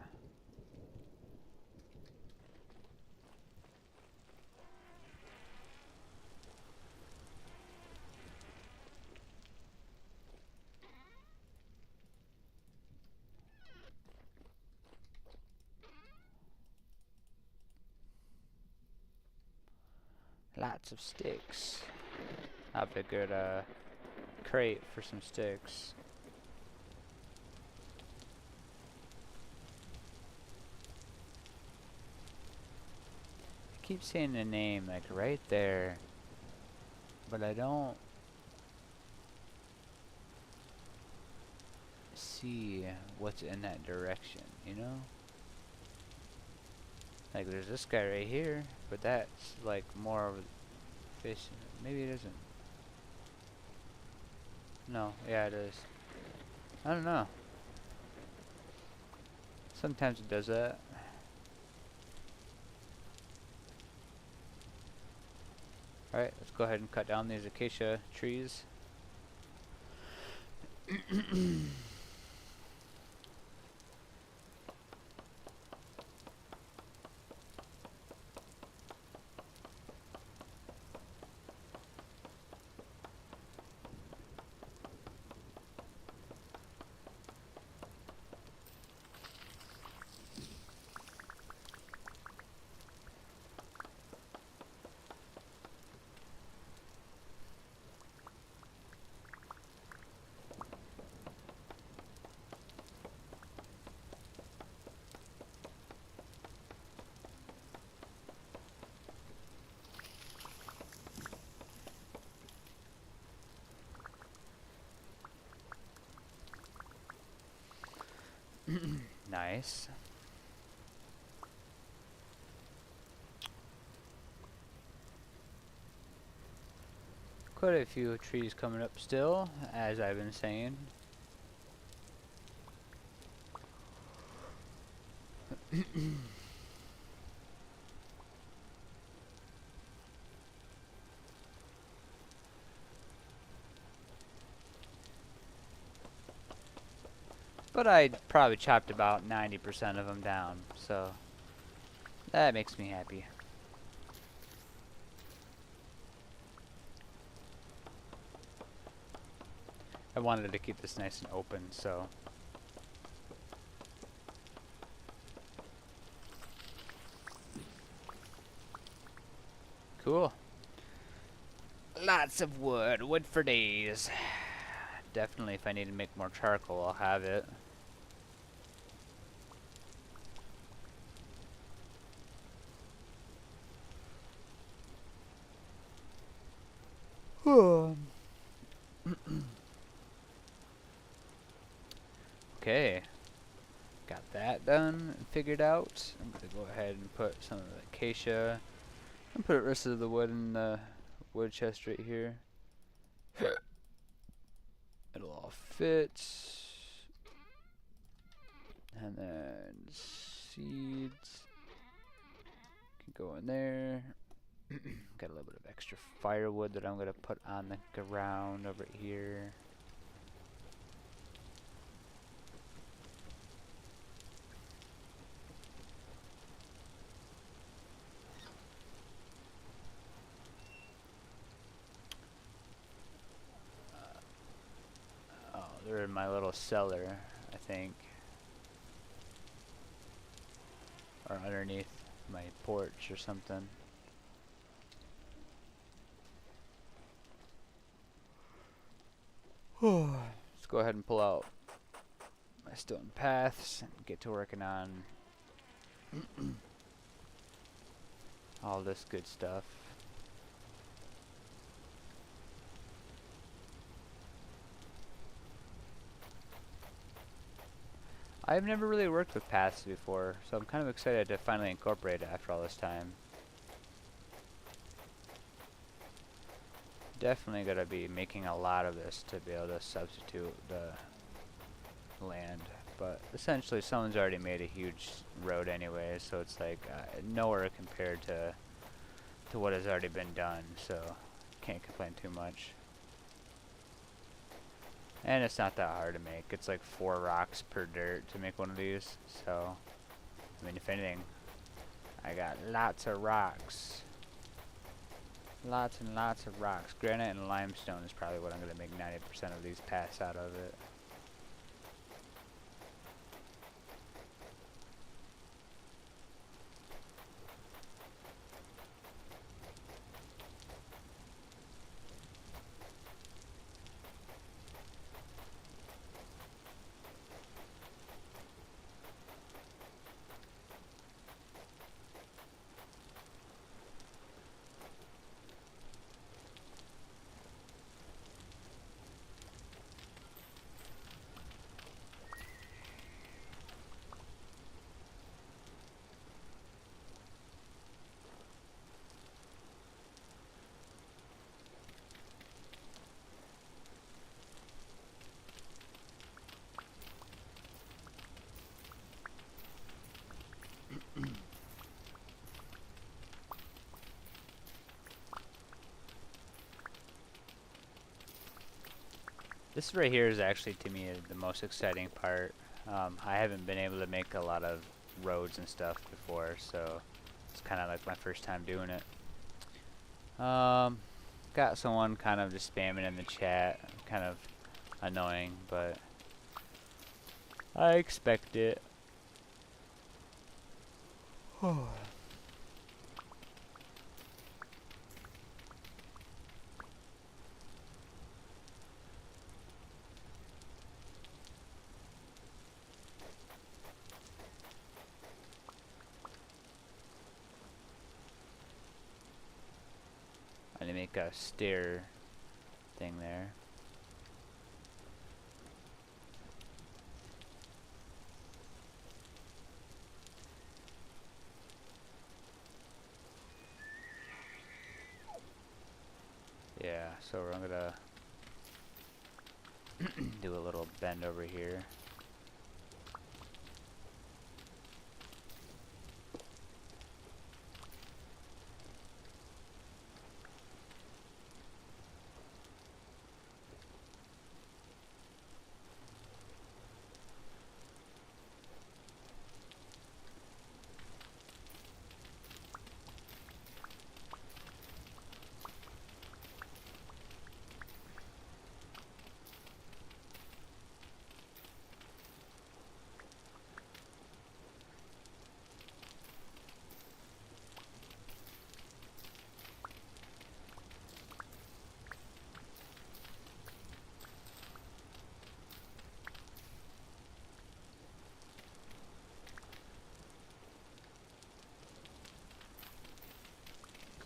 A: Lots of sticks. I'll have a good crate for some sticks. I keep saying the name like right there, but I don't see what's in that direction, you know? Like there's this guy right here, but that's like more of a fish. Maybe it isn't. No, yeah it is. I don't know. Sometimes it does that. Alright, let's go ahead and cut down these acacia trees. Nice. Quite a few trees coming up still, as I've been saying. But I probably chopped about 90% of them down, so that makes me happy. I wanted to keep this nice and open, so cool. Lots of wood, wood for days. Definitely if I need to make more charcoal, I'll have it. Okay, got that done and figured out. I'm gonna go ahead and put some of the acacia and put the rest of the wood in the wood chest right here. It'll all fit. And then seeds can go in there. Got a little bit of extra firewood that I'm going to put on the ground over here. Oh, they're in my little cellar, I think. Or underneath my porch or something. Let's go ahead and pull out my stone paths and get to working on all this good stuff. I've never really worked with paths before, so I'm kind of excited to finally incorporate it after all this time. Definitely gonna be making a lot of this to be able to substitute the land, but essentially someone's already made a huge road anyway, so it's like nowhere compared to what has already been done, so can't complain too much. And it's not that hard to make. It's like 4 rocks per dirt to make one of these, so I mean, if anything, I got lots of rocks. Lots and lots of rocks. Granite and limestone is probably what I'm going to make 90% of these paths out of it. This right here is actually, to me, the most exciting part. I haven't been able to make a lot of roads and stuff before, so it's kind of like my first time doing it. Got someone kind of just spamming in the chat, kind of annoying, but I expect it. I need to make a stair thing there. Yeah, so I'm gonna do a little bend over here.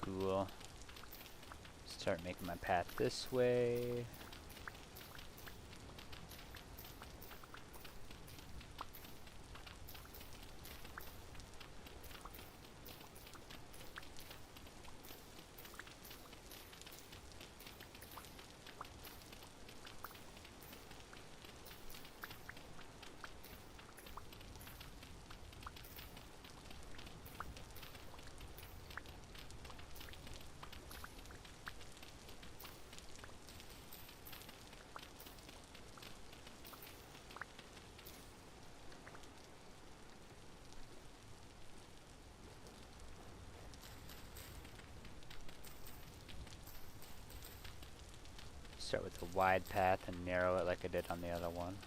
A: Cool. Start making my path this way. Start with the wide path and narrow it like I did on the other one.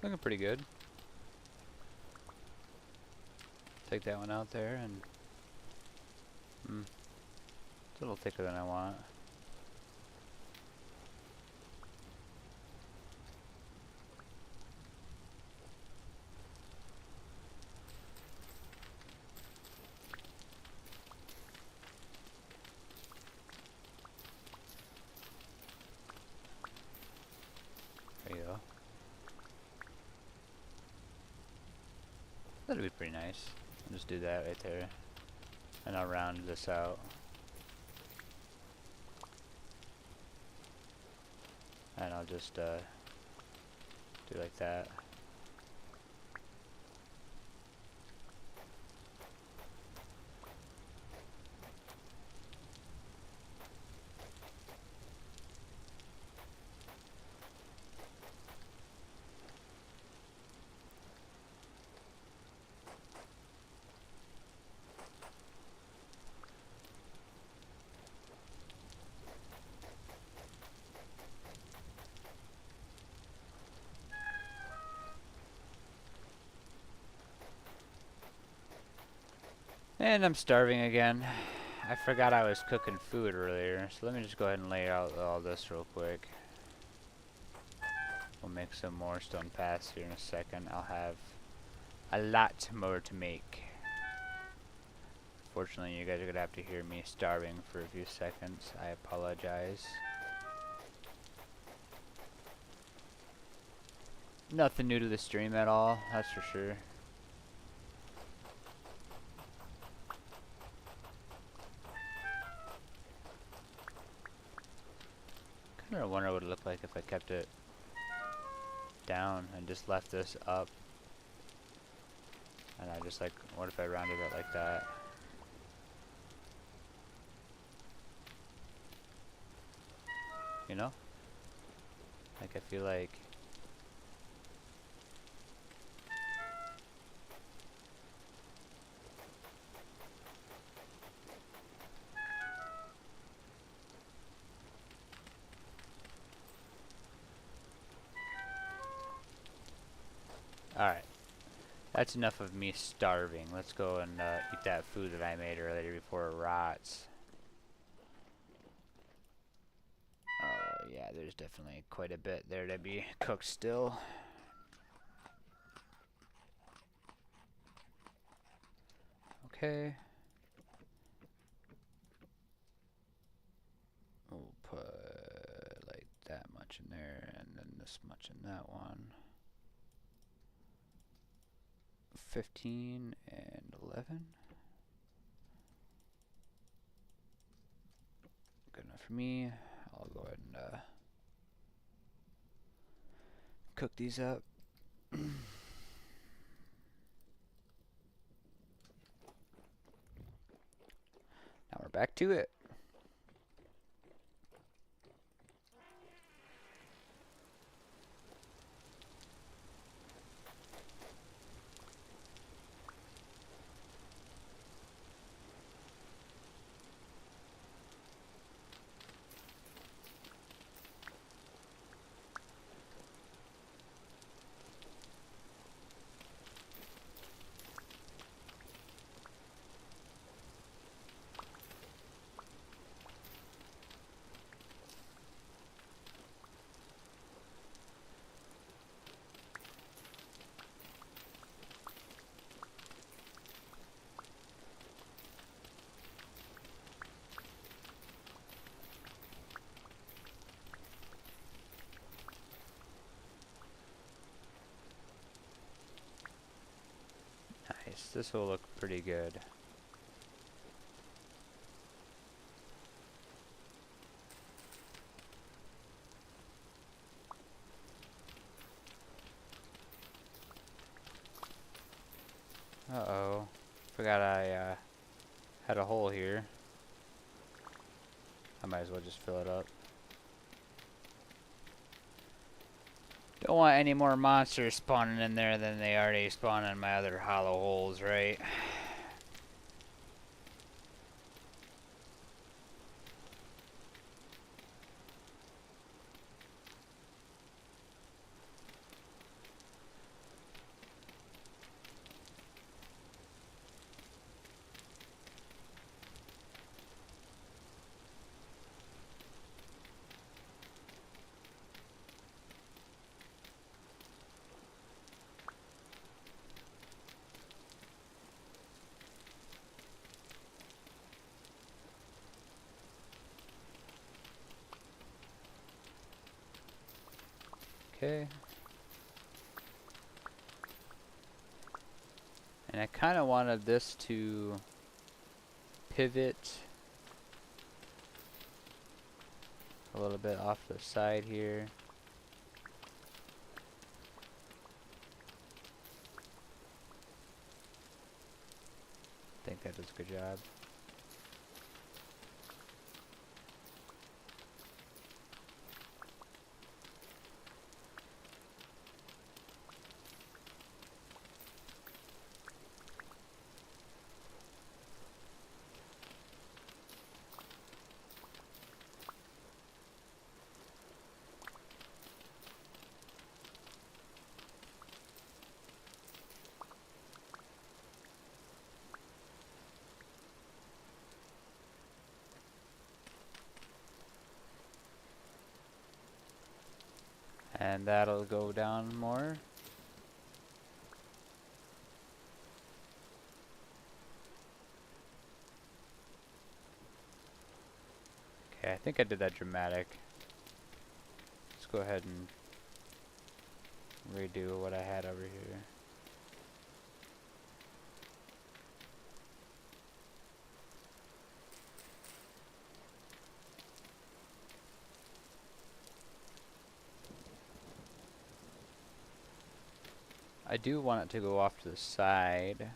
A: Looking pretty good. Take that one out there and it's a little thicker than I want. There you go. That'd be pretty nice. I'll just do that right there. And I'll round this out. And I'll just do like that. And I'm starving again. I forgot I was cooking food earlier, so let me just go ahead and lay out all this real quick. We'll make some more stone paths here in a second. I'll have a lot more to make. Fortunately, you guys are gonna have to hear me starving for a few seconds. I apologize. Nothing new to the stream at all, that's for sure. I wonder what it would look like if I kept it down and just left this up. And I just like, what if I rounded it like that? You know? Like I feel like alright. That's enough of me starving. Let's go and eat that food that I made earlier before it rots. Oh yeah, there's definitely quite a bit there to be cooked still. Okay. We'll put like that much in there and then this much in that one. 15 and 11. Good enough for me. I'll go ahead and cook these up. Now we're back to it. this will look pretty good. Uh-oh. Forgot I had a hole here. I might as well just fill it up. Don't want any more monsters spawning in there than they already spawn in my other hollow holes, right? Okay. And I kind of wanted this to pivot a little bit off the side here. I think that does a good job. And that'll go down more. Okay, I think I did that dramatic. Let's go ahead and redo what I had over here. I do want it to go off to the side.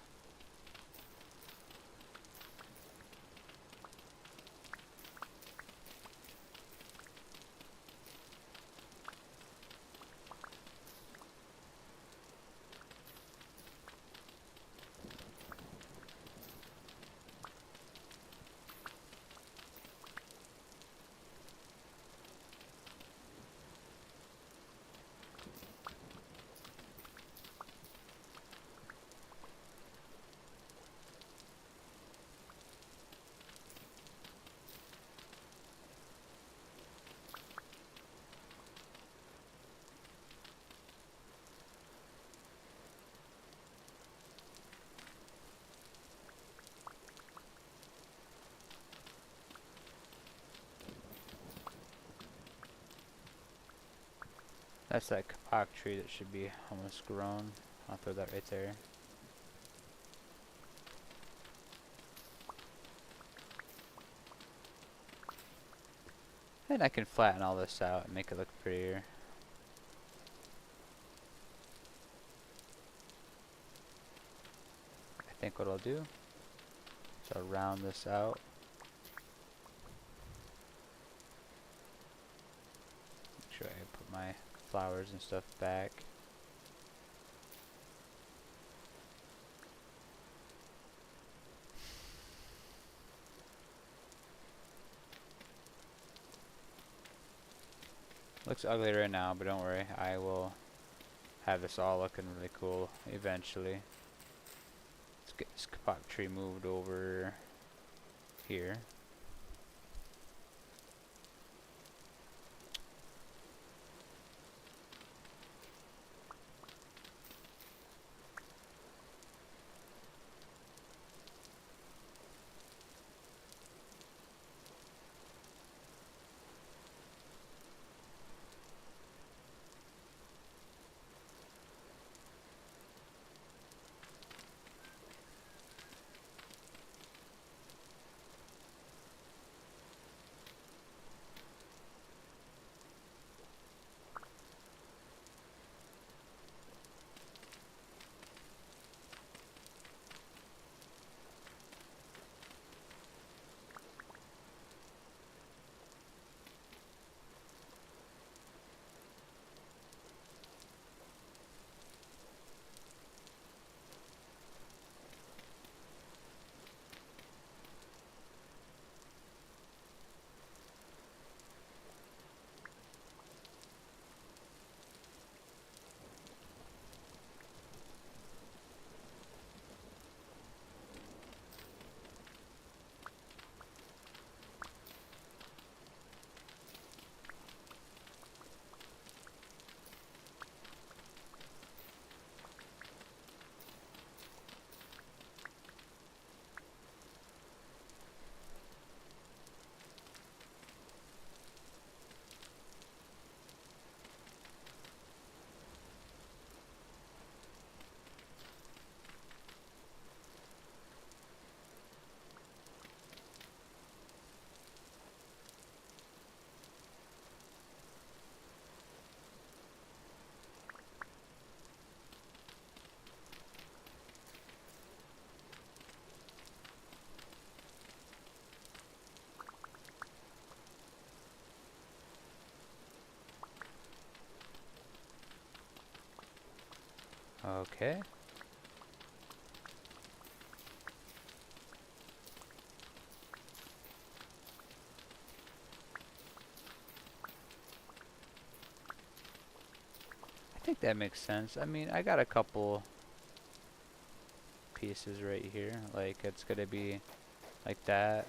A: That's that kapok tree that should be almost grown. I'll throw that right there. And I can flatten all this out and make it look prettier. I think what I'll do is I'll round this out. Make sure I put my flowers and stuff back. Looks ugly right now, but don't worry, I will have this all looking really cool eventually. Let's get this kapok tree moved over here. Okay. I think that makes sense. I mean, I got a couple pieces right here. Like, it's gonna be like that.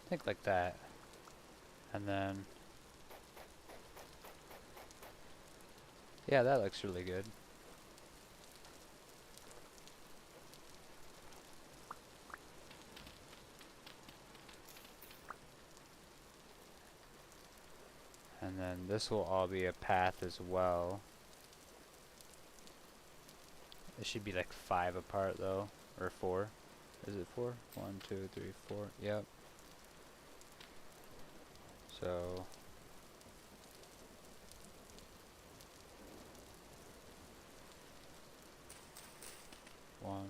A: I think like that. And then, yeah, that looks really good. And then this will all be a path as well. It should be like 5 apart though, or 4. Is it 4? 1, 2, 3, 4. Yep. So 1.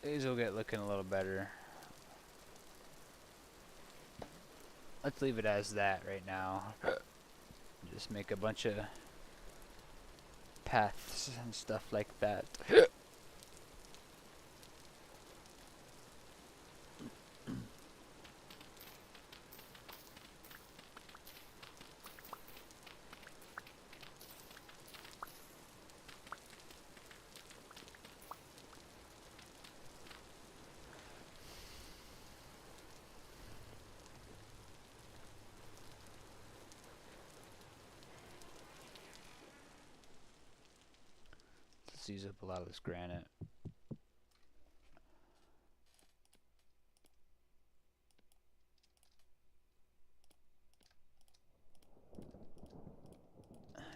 A: These will get looking a little better. Let's leave it as that right now. Just make a bunch of paths and stuff like that. Let's use up a lot of this granite.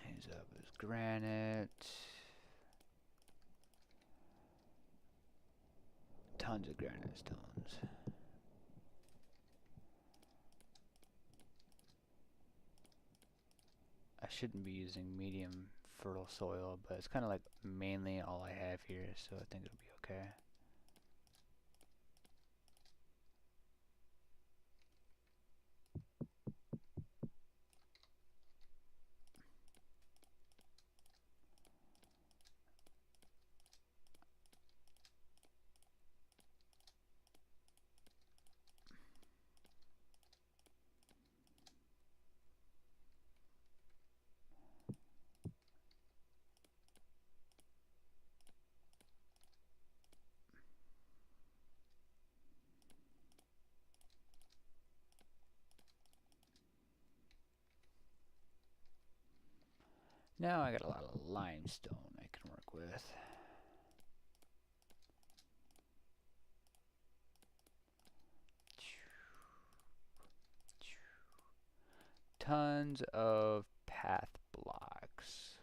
A: Use up this granite. Tons of granite stones. I shouldn't be using medium fertile soil, but it's kind of like mainly all I have here, so I think it'll be okay. Now I got a lot of limestone I can work with. Tons of path blocks.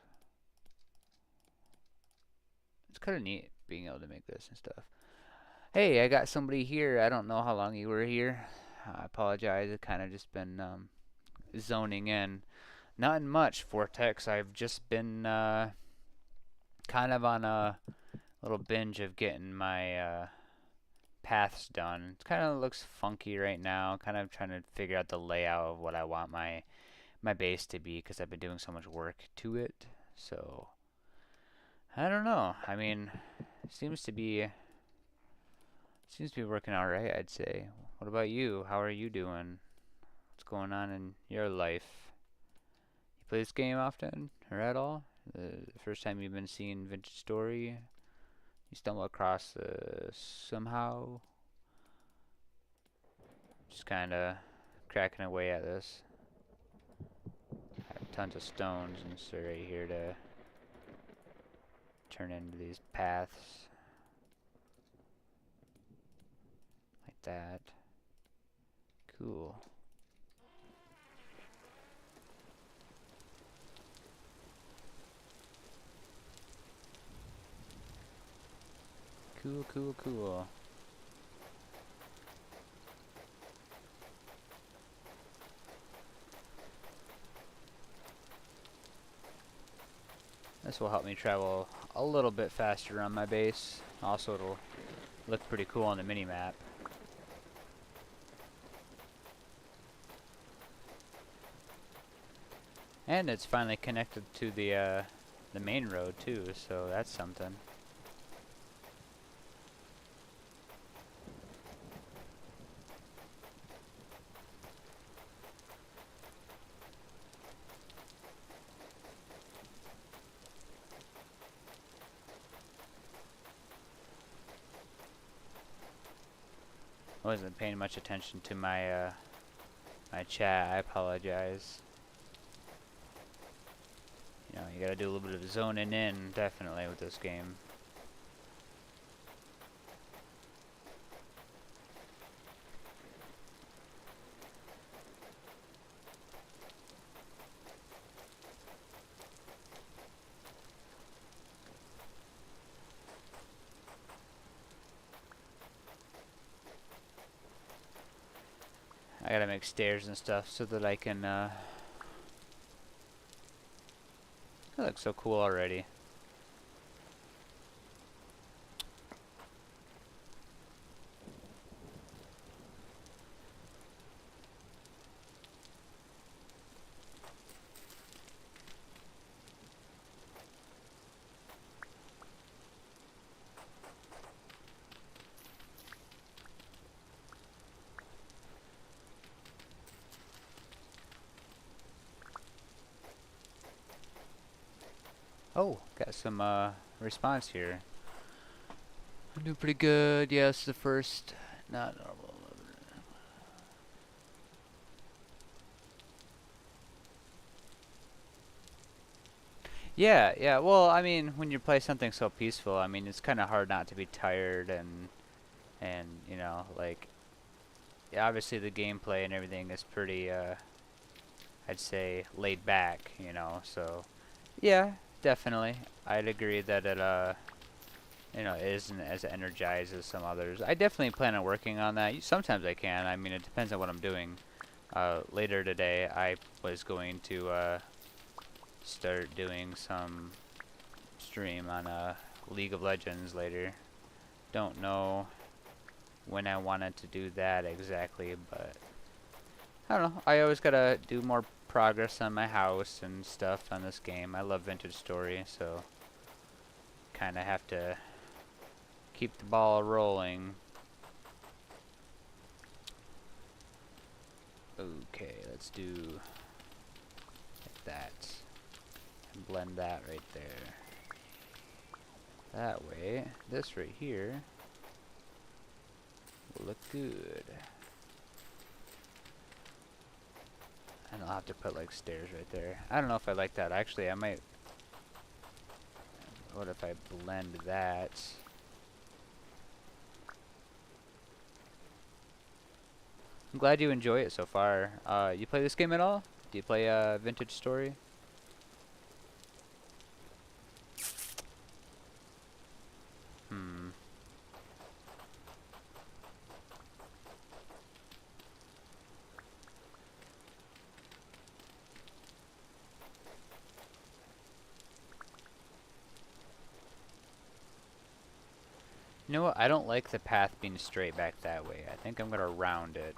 A: It's kind of neat being able to make this and stuff. Hey, I got somebody here. I don't know how long you were here. I apologize. I've kind of just been zoning in. Nothing much, Vortex. I've just been kind of on a little binge of getting my paths done. It kind of looks funky right now. Kind of trying to figure out the layout of what I want my base to be because I've been doing so much work to it. So I don't know. I mean, seems to be working all right, I'd say. What about you? How are you doing? What's going on in your life? You play this game often or at all? The first time you've been seeing Vintage Story, you stumble across somehow. Just kind of cracking away at this. I have tons of stones and so right here to turn into these paths. Like that. Cool. Cool, cool, cool. This will help me travel a little bit faster on my base. Also, it'll look pretty cool on the mini-map. And it's finally connected to the main road too, so that's something. I wasn't paying much attention to my my chat. I apologize. You know, you gotta do a little bit of zoning in, definitely, with this game. I gotta make stairs and stuff so that I can, that looks so cool already. Oh, got some response here. I'm doing pretty good. Yes, the first, not normal. Yeah. Well, I mean, when you play something so peaceful, I mean, it's kind of hard not to be tired and you know, like, yeah, obviously the gameplay and everything is pretty, I'd say, laid back, you know. So, yeah, definitely, I'd agree that it, you know, isn't as energized as some others. I definitely plan on working on that. Sometimes I can. I mean, it depends on what I'm doing. Later today, I was going to start doing some stream on League of Legends later. Don't know when I wanted to do that exactly, but I don't know. I always gotta do more progress on my house and stuff on this game. I love Vintage Story, so kind of have to keep the ball rolling. Okay, let's do like that. And blend that right there. That way, this right here will look good. And I'll have to put like stairs right there. I don't know if I like that. Actually, I might. What if I blend that? I'm glad you enjoy it so far. You play this game at all? Do you play Vintage Story? Hmm. You know what? I don't like the path being straight back that way. I think I'm gonna round it.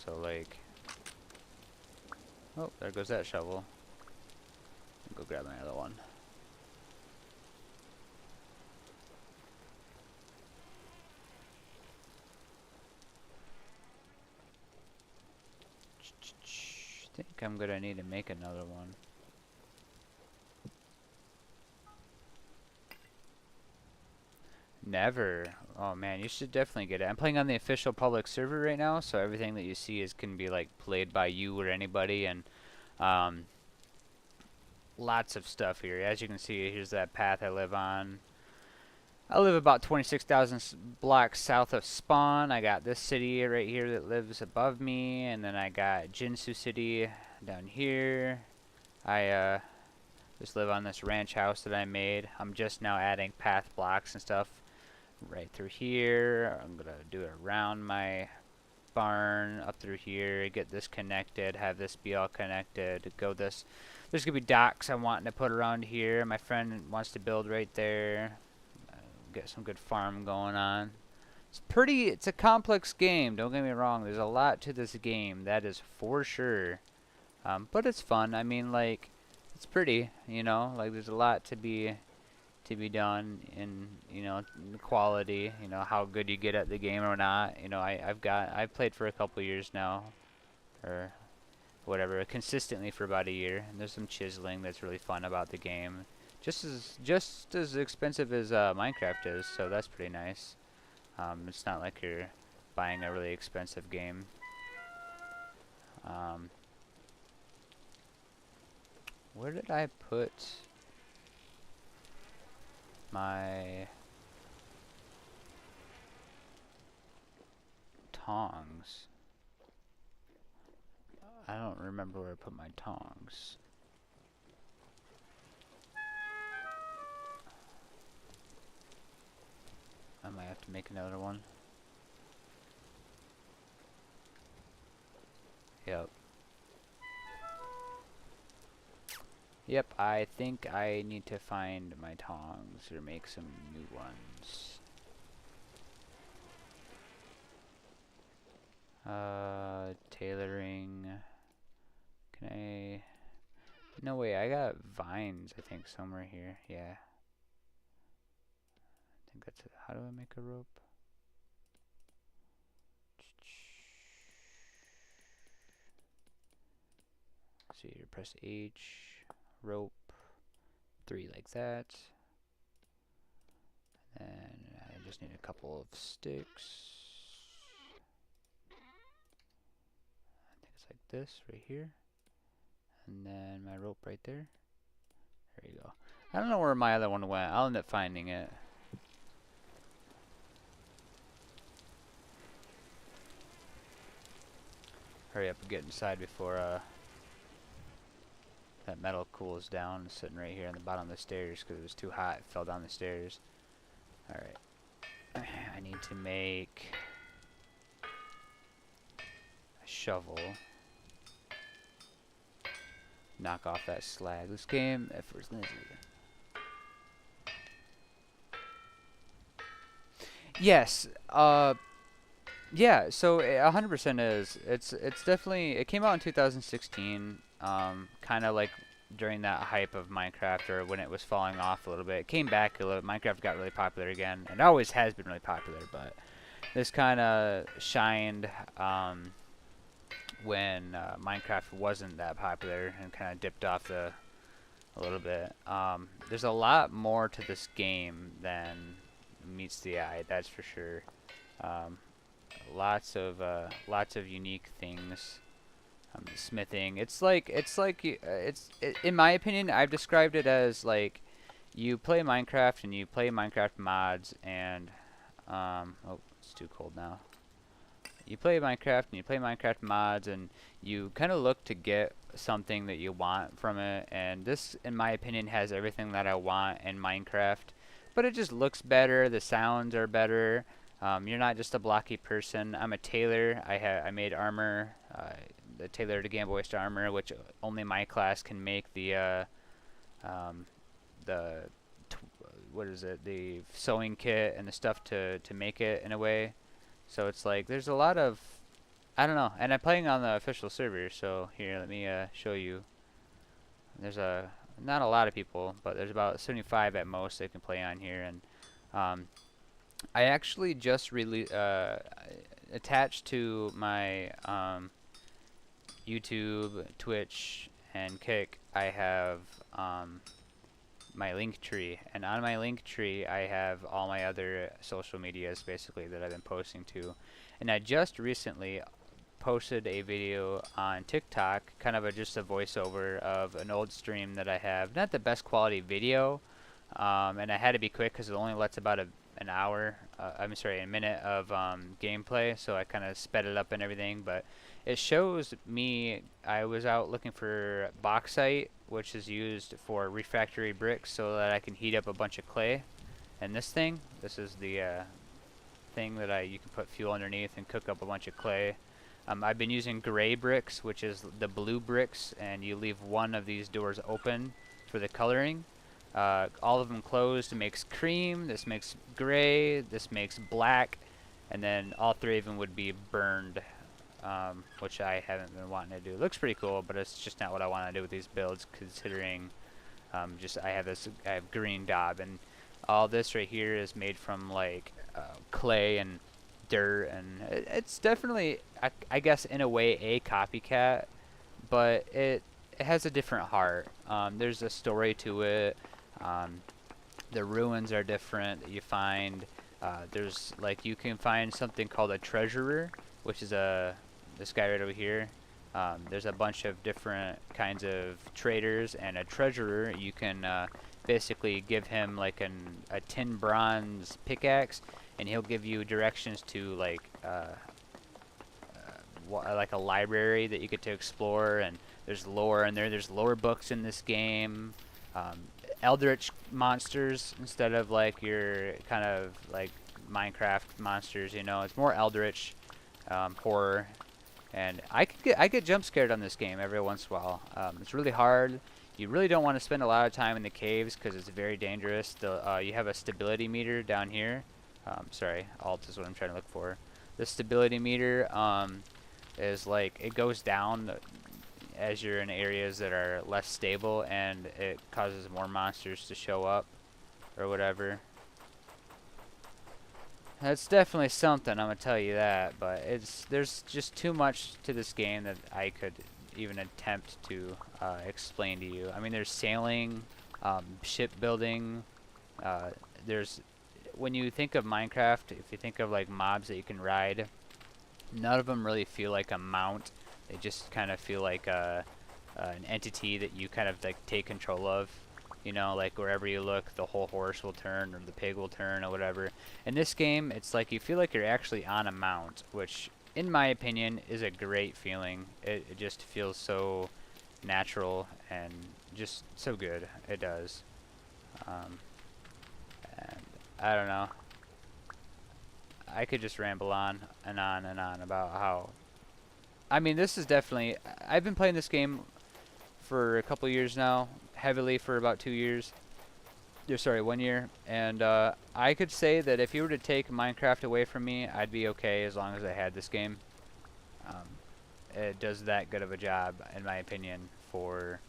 A: So like, oh, there goes that shovel. I'll go grab another one. I think I'm gonna need to make another one. Never. Oh man, you should definitely get it. I'm playing on the official public server right now, so everything that you see is can be like played by you or anybody, and um, lots of stuff here. As you can see, here's that path I live on. I live about 26,000 blocks south of Spawn. I got this city right here that lives above me, and then I got Jinsu City down here. I just live on this ranch house that I made. I'm just now adding path blocks and stuff right through here. I'm gonna do it around my barn up through here, get this connected, have this be all connected, go this. There's gonna be docks I'm wanting to put around here. My friend wants to build right there. Get some good farm going on. It's a complex game, don't get me wrong. There's a lot to this game, that is for sure. But it's fun. I mean, like, it's pretty, you know, like there's a lot to be done in, you know, the quality, you know, how good you get at the game or not. You know, I've played for a couple years now, or whatever, consistently for about a year, and there's some chiseling that's really fun about the game. Just as expensive as Minecraft is, so that's pretty nice. It's not like you're buying a really expensive game. Where did I put my tongs? I don't remember where I put my tongs. I might have to make another one. Yep. Yep, I think I need to find my tongs or make some new ones. Tailoring. Can I? No way, I got vines, I think, somewhere here. Yeah. I think that's it. How do I make a rope? So you press H, rope, 3 like that. And I just need a couple of sticks. I think it's like this right here. And then my rope right there. There you go. I don't know where my other one went. I'll end up finding it. Hurry up and get inside before that metal cools down. It's sitting right here on the bottom of the stairs because it was too hot. It fell down the stairs. Alright. I need to make a shovel. Knock off that slag. This game, at first glance, yes. Yeah. So 100% is. It's definitely. It came out in 2016. Kind of like during that hype of Minecraft, or when it was falling off a little bit. It came back a little. Minecraft got really popular again, and it always has been really popular. But this kind of shined when Minecraft wasn't that popular and kind of dipped off a little bit. There's a lot more to this game than meets the eye, that's for sure. Lots of unique things. Smithing. It's in my opinion, I've described it as like you play Minecraft and you play Minecraft mods and oh, it's too cold now. You play Minecraft and you play Minecraft mods and you kind of look to get something that you want from it, and this in my opinion has everything that I want in Minecraft, but it just looks better, the sounds are better. You're not just a blocky person. I'm a tailor. I made armor, the Tailor to Gamboist armor, which only my class can make. The what is it? The sewing kit and the stuff to make it in a way. So it's like there's a lot of, I don't know, and I'm playing on the official server. So here, let me show you. There's not a lot of people, but there's about 75 at most that can play on here, and I actually just attached to my YouTube, Twitch, and Kick. I have my link tree, and on my link tree I have all my other social medias basically that I've been posting to. And I just recently posted a video on TikTok, kind of just a voiceover of an old stream that I have. Not the best quality video, and I had to be quick because it only lets about an hour, I'm sorry, a minute of gameplay, so I kind of sped it up and everything, but it shows me, I was out looking for bauxite, which is used for refractory bricks so that I can heat up a bunch of clay. And this is the thing that you can put fuel underneath and cook up a bunch of clay. I've been using gray bricks, which is the blue bricks, and you leave one of these doors open for the coloring. All of them closed makes cream, this makes gray, this makes black, and then all three of them would be burned, which I haven't been wanting to do. It looks pretty cool, but it's just not what I want to do with these builds, considering I have green daub, and all this right here is made from like clay and dirt, and it's definitely, I guess in a way, a copycat, but it has a different heart. There's a story to it. The ruins are different that you find. There's like, you can find something called a treasurer, which is this guy right over here. There's a bunch of different kinds of traders, and a treasurer, you can basically give him like a tin bronze pickaxe, and he'll give you directions to like a library that you get to explore, and there's lore in there. There's lore books in this game. Eldritch monsters instead of like your kind of like Minecraft monsters, you know. It's more eldritch horror, and I get jump scared on this game every once in a while. It's really hard. You really don't want to spend a lot of time in the caves because it's very dangerous. You have a stability meter down here. Sorry, Alt is what I'm trying to look for. The stability meter is like, it goes down as you're in areas that are less stable, and it causes more monsters to show up or whatever. That's definitely something, I'm gonna tell you that, but there's just too much to this game that I could even attempt to explain to you. I mean, there's sailing, shipbuilding, when you think of Minecraft, if you think of like mobs that you can ride, none of them really feel like a mount. They just kind of feel like an entity that you kind of like take control of. You know, like wherever you look, the whole horse will turn, or the pig will turn, or whatever. In this game, it's like you feel like you're actually on a mount, which, in my opinion, is a great feeling. It just feels so natural and just so good. It does. And I don't know. I could just ramble on and on and on about how... I mean, this is definitely... I've been playing this game for a couple years now, heavily for about 2 years. Sorry, 1 year. And I could say that if you were to take Minecraft away from me, I'd be okay as long as I had this game. It does that good of a job, in my opinion, for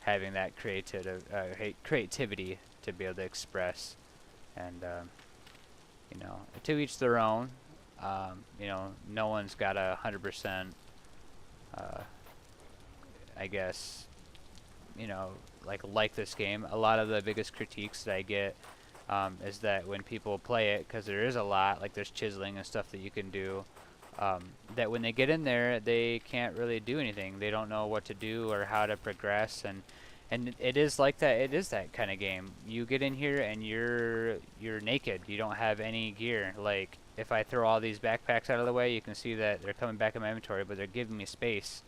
A: having that creativity to be able to express. And, you know, to each their own. You know, no one's got 100%, I guess, you know, like this game. A lot of the biggest critiques that I get is that when people play it, because there is a lot, like there's chiseling and stuff that you can do, that when they get in there, they can't really do anything. They don't know what to do or how to progress, and it is like that. It is that kind of game. You get in here and you're naked. You don't have any gear. Like, if I throw all these backpacks out of the way, you can see that they're coming back in my inventory, but they're giving me space.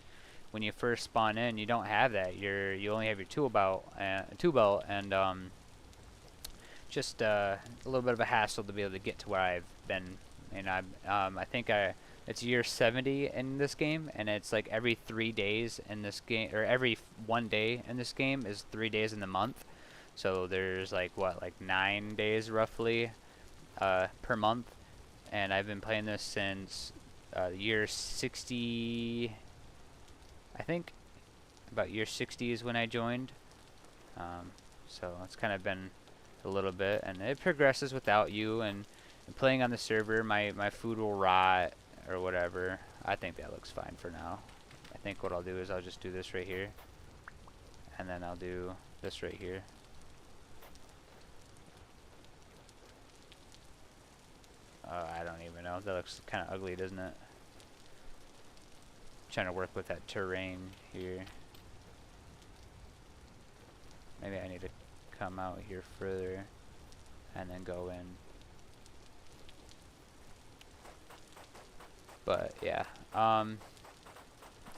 A: When you first spawn in, you don't have that. You only have your tool belt, and just a little bit of a hassle to be able to get to where I've been. And I think it's year 70 in this game, and it's like every 3 days in this game, or every 1 day in this game is 3 days in the month. So there's like 9 days roughly per month, and I've been playing this since year 60. I think about year 60 is when I joined. So it's kind of been a little bit, and it progresses without you, and playing on the server, my food will rot or whatever. I think that looks fine for now. I think what I'll do is I'll just do this right here, and then I'll do this right here. I don't even know. That looks kind of ugly, doesn't it? trying to work with that terrain here. Maybe I need to come out here further and then go in. But yeah,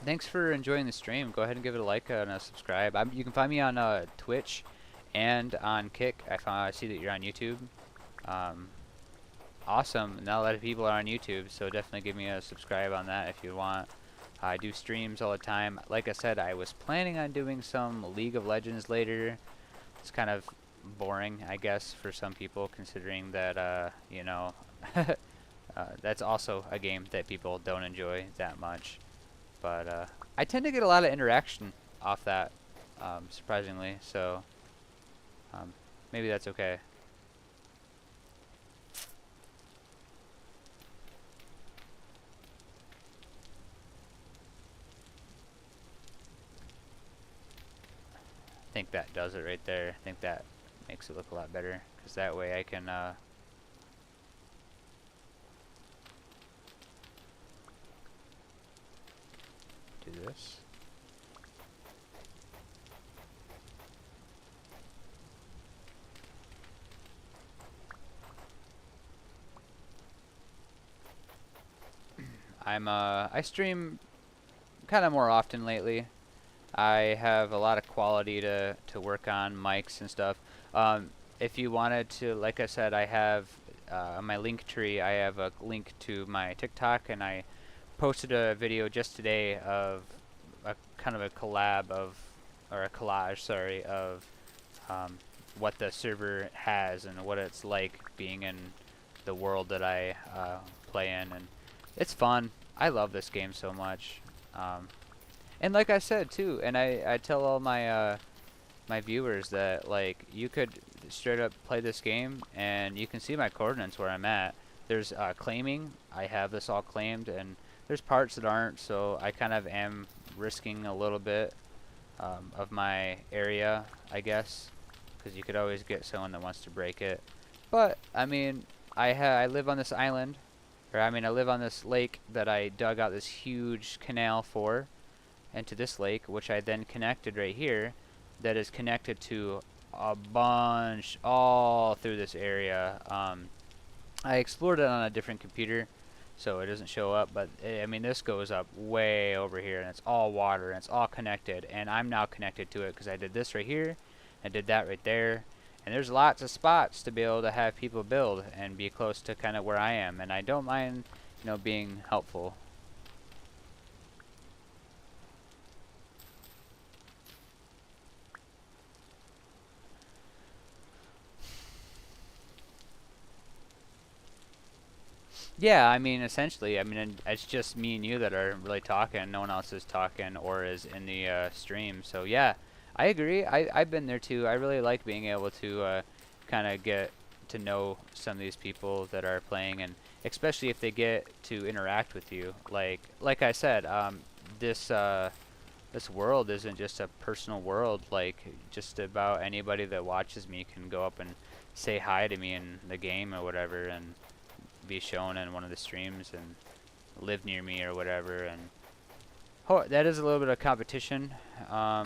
A: thanks for enjoying the stream. Go ahead and give it a like and a subscribe. You can find me on Twitch and on Kick. I see that you're on YouTube. Awesome. Not a lot of people are on YouTube, so definitely give me a subscribe on that if you want. I do streams all the time. Like I said, I was planning on doing some League of Legends later. It's kind of boring, I guess, for some people, considering that, you know, that's also a game that people don't enjoy that much. But I tend to get a lot of interaction off that, surprisingly, so maybe that's okay. I think that does it right there. I think that makes it look a lot better, because that way I can do this. I stream kind of more often lately. I have a lot of quality to work on, mics and stuff. If you wanted to, like I said, I have on my link tree, I have a link to my TikTok, and I posted a video just today of a kind of a collab of, or a collage, sorry, of what the server has and what it's like being in the world that I play in, and it's fun. I love this game so much. And like I said too, and I tell all my my viewers that, like, you could straight up play this game and you can see my coordinates where I'm at. There's claiming. I have this all claimed, and there's parts that aren't, so I kind of am risking a little bit of my area, I guess, because you could always get someone that wants to break it. But I mean, I live on this island, or I mean I live on this lake that I dug out this huge canal for, and to this lake, which I then connected right here, that is connected to a bunch all through this area. I explored it on a different computer, so it doesn't show up, but I mean, this goes up way over here, and it's all water, and it's all connected, and I'm now connected to it because I did this right here, I did that right there, and there's lots of spots to be able to have people build and be close to kind of where I am, and I don't mind, you know, being helpful. Yeah, I mean, essentially, I mean, it's just me and you that are really talking. No one else is talking or is in the stream. So yeah, I agree. I've been there too. I really like being able to kind of get to know some of these people that are playing, and especially if they get to interact with you. Like I said, this this world isn't just a personal world. Like, just about anybody that watches me can go up and say hi to me in the game or whatever, and be shown in one of the streams and live near me or whatever. And that is a little bit of competition, a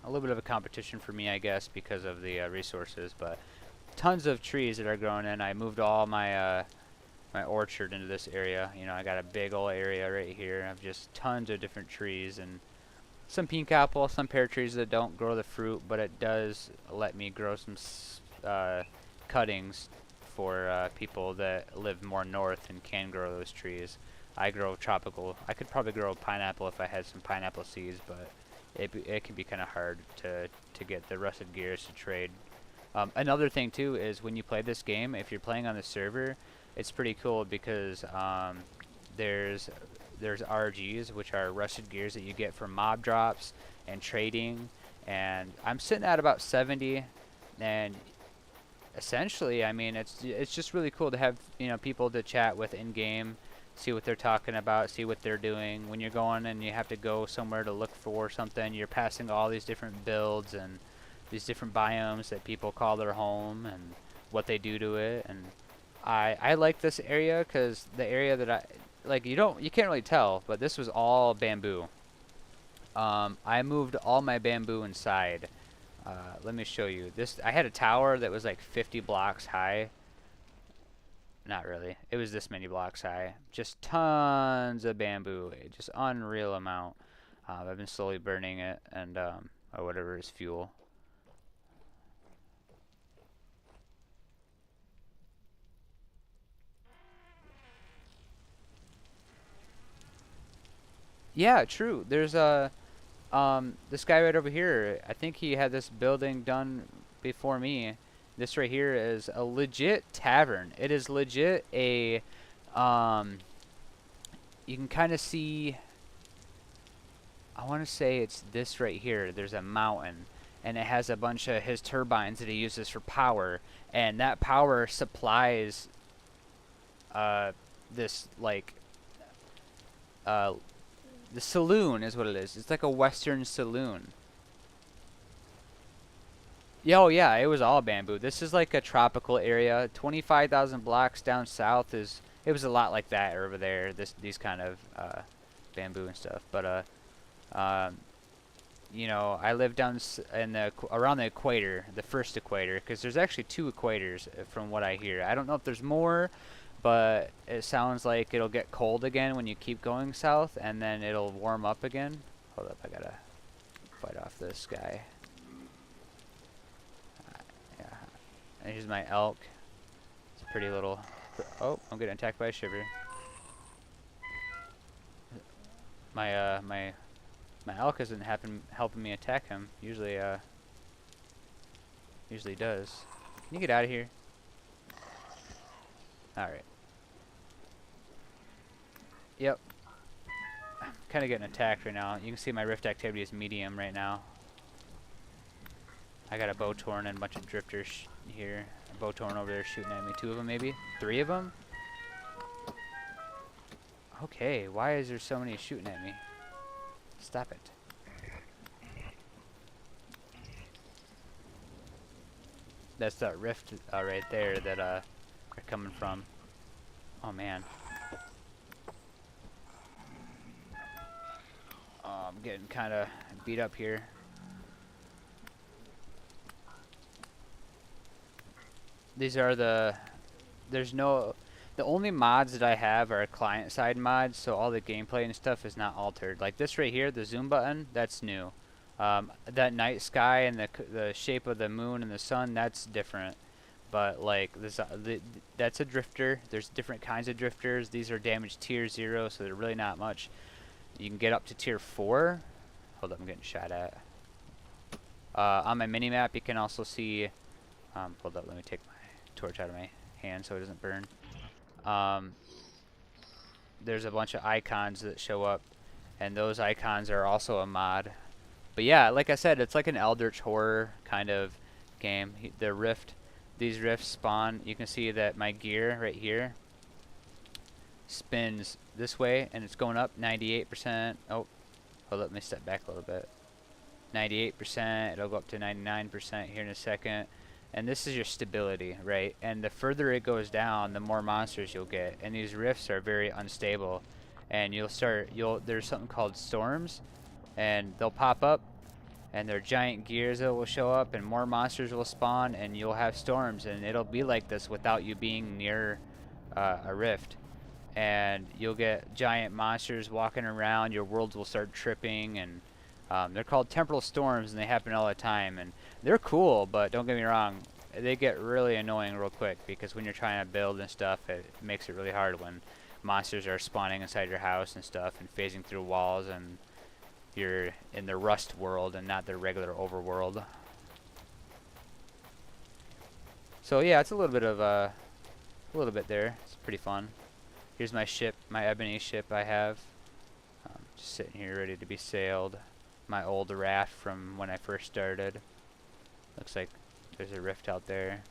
A: little bit of a competition for me, I guess, because of the resources. But tons of trees that are growing in. I moved all my my orchard into this area. You know, I got a big old area right here of just tons of different trees, and some pink apple, some pear trees that don't grow the fruit, but it does let me grow some cuttings for people that live more north and can grow those trees. I grow tropical. I could probably grow pineapple if I had some pineapple seeds, but it can be kind of hard to get the rusted gears to trade. Another thing too is when you play this game, if you're playing on the server, it's pretty cool because there's RGs, which are rusted gears that you get from mob drops and trading, and I'm sitting at about 70, and essentially, I mean, it's just really cool to have, you know, people to chat with in game, see what they're talking about, see what they're doing. When you're going and you have to go somewhere to look for something, you're passing all these different builds and these different biomes that people call their home and what they do to it. And I like this area because the area that like you can't really tell, but this was all bamboo. I moved all my bamboo inside. Let me show you. This I had a tower that was like 50 blocks high. Not really. It was this many blocks high. Just tons of bamboo. Just unreal amount. I've been slowly burning it and or whatever is fuel. Yeah, true. There's a this guy right over here. I think he had this building done before me. This right here is a legit tavern. It is legit a um you can kind of see, I want to say it's this right here. There's a mountain, and it has a bunch of his turbines that he uses for power, and that power supplies uh, this like uh, the saloon is what it is. It's like a Western saloon. Yeah, oh yeah, it was all bamboo. This is like a tropical area. 25,000 blocks down south is it was a lot like that over there. These kind of bamboo and stuff, but um, you know, I live down in the around the equator, the first equator, because there's actually two equators from what I hear. I don't know if there's more, but it sounds like it'll get cold again when you keep going south, and then it'll warm up again. Hold up, I gotta fight off this guy. Yeah, and here's my elk. It's a pretty little. Oh, I'm getting attacked by a shiver. My elk isn't helping me attack him. Usually does. Can you get out of here? Alright. Yep. I'm kind of getting attacked right now. You can see my rift activity is medium right now. I got a Bowtorn and a bunch of drifters here. A Bowtorn over there shooting at me. 2 of them maybe? 3 of them? Okay, why is there so many shooting at me? Stop it. That's that rift right there that they're coming from. Oh man. Oh, I'm getting kind of beat up here. These are the only mods that I have are client side mods, so all the gameplay and stuff is not altered. Like this right here, the zoom button, that's new. That night sky and the shape of the moon and the sun, that's different. But like this, that's a drifter. There's different kinds of drifters. These are damage tier 0, so they're really not much. You can get up to tier 4. Hold up, I'm getting shot at. On my mini map, you can also see. Hold up, let me take my torch out of my hand so it doesn't burn. There's a bunch of icons that show up, and those icons are also a mod. But yeah, like I said, it's like an Eldritch Horror kind of game. These rifts spawn. You can see that my gear right here spins this way, and it's going up 98%. Oh, hold up, let me step back a little bit. 98%. It'll go up to 99% here in a second. And this is your stability, right? And the further it goes down, the more monsters you'll get. And these rifts are very unstable. And there's something called storms, and they'll pop up, and they're giant gears that will show up, and more monsters will spawn, and you'll have storms, and it'll be like this without you being near a rift. And you'll get giant monsters walking around. Your worlds will start tripping, and they're called temporal storms, and they happen all the time. And they're cool, but don't get me wrong, they get really annoying real quick, because when you're trying to build and stuff, it makes it really hard when monsters are spawning inside your house and stuff and phasing through walls, and you're in the Rust world and not the regular overworld. So yeah, it's a little bit there. It's pretty fun. Here's my ship, my ebony ship I have. Just sitting here ready to be sailed. My old raft from when I first started. Looks like there's a rift out there.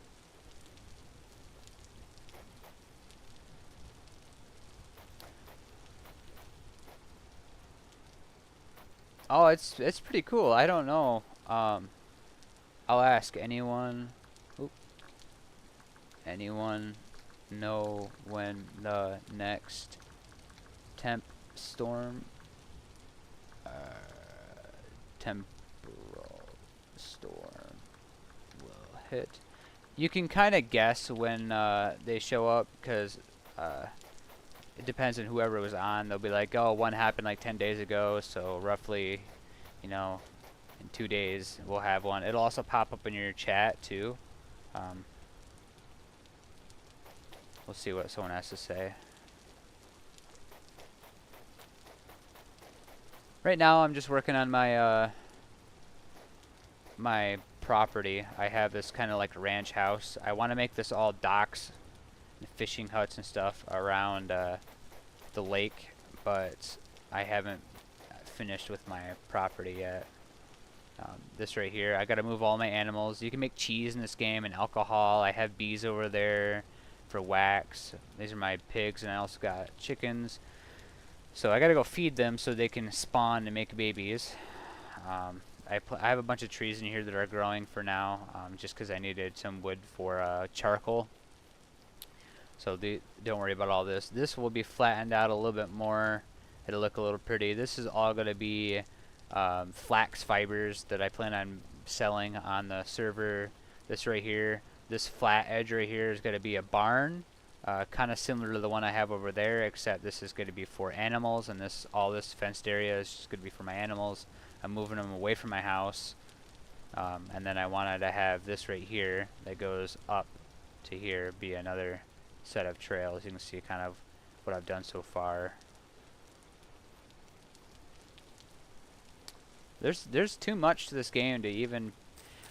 A: Oh, it's pretty cool. I don't know. I'll ask anyone. Oop. Anyone know when the next temp storm. Temporal storm will hit. You can kind of guess when they show up, because it depends on whoever was on. They'll be like, oh, one happened like 10 days ago, so roughly, you know, in 2 days we'll have one. It'll also pop up in your chat too. We'll see what someone has to say. Right now I'm just working on my my property. I have this kind of like ranch house. I want to make this all docks, and fishing huts and stuff around the lake, but I haven't finished with my property yet. This right here, I gotta move all my animals. You can make cheese in this game and alcohol. I have bees over there for wax. These are my pigs, and I also got chickens. So I gotta go feed them so they can spawn and make babies. I have a bunch of trees in here that are growing for now, just because I needed some wood for charcoal. So don't worry about all this. This will be flattened out a little bit more. It'll look a little pretty. This is all going to be flax fibers that I plan on selling on the server. This right here, this flat edge right here is going to be a barn, kind of similar to the one I have over there, except this is going to be for animals, and all this fenced area is just going to be for my animals. I'm moving them away from my house, and then I wanted to have this right here that goes up to here be another set of trails. You can see kind of what I've done so far. There's too much to this game to even,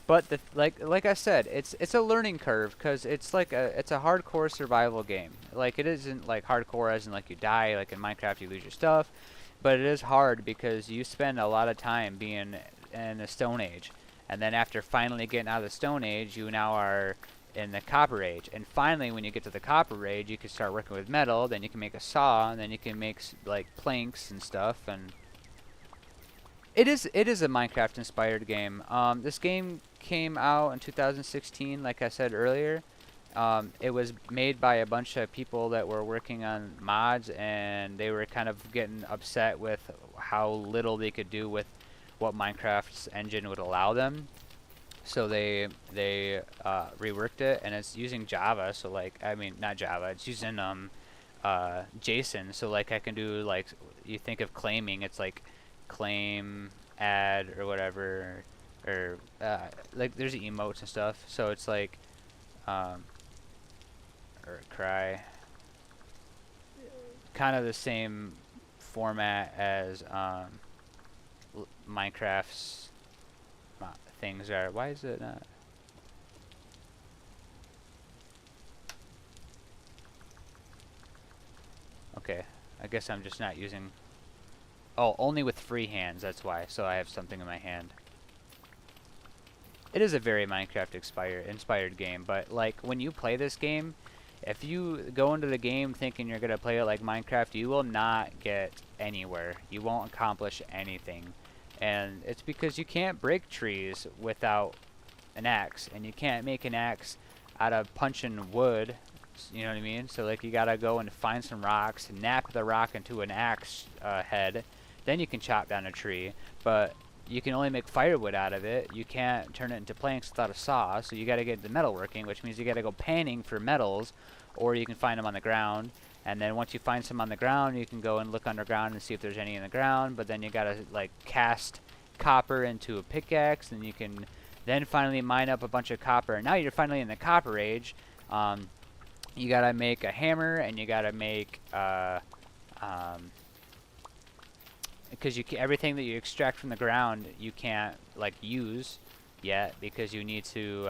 A: but like I said, it's a learning curve, because it's like it's a hardcore survival game. Like, it isn't like hardcore as in like you die, like in Minecraft you lose your stuff, but it is hard because you spend a lot of time being in the Stone Age, and then after finally getting out of the Stone Age, you now are in the Copper Age, and finally when you get to the Copper Age, you can start working with metal. Then you can make a saw, and then you can make like planks and stuff. And it is a Minecraft inspired game. This game came out in 2016, like I said earlier. It was made by a bunch of people that were working on mods, and they were kind of getting upset with how little they could do with what Minecraft's engine would allow them. So they reworked it, and it's using Java. So like, I mean, not Java, it's using JSON. So like, I can do, like, you think of claiming, it's like claim add or whatever, or like there's emotes and stuff. So it's like or cry, kind of the same format as Minecraft's things are. Why is it not? Okay, I guess I'm just not using. Oh, only with free hands, that's why. So I have something in my hand. It is a very Minecraft inspired game, but like, when you play this game, if you go into the game thinking you're gonna play it like Minecraft, you will not get anywhere. You won't accomplish anything. And it's because you can't break trees without an axe, and you can't make an axe out of punching wood, you know what I mean? So like, you gotta go and find some rocks, nap the rock into an axe head, then you can chop down a tree. But you can only make firewood out of it. You can't turn it into planks without a saw, so you gotta get the metalworking, which means you gotta go panning for metals, or you can find them on the ground. And then once you find some on the ground, you can go and look underground and see if there's any in the ground. But then you gotta like cast copper into a pickaxe, and you can then finally mine up a bunch of copper. And now you're finally in the Copper Age. You gotta make a hammer, and you gotta make because everything that you extract from the ground you can't like use yet, because you need to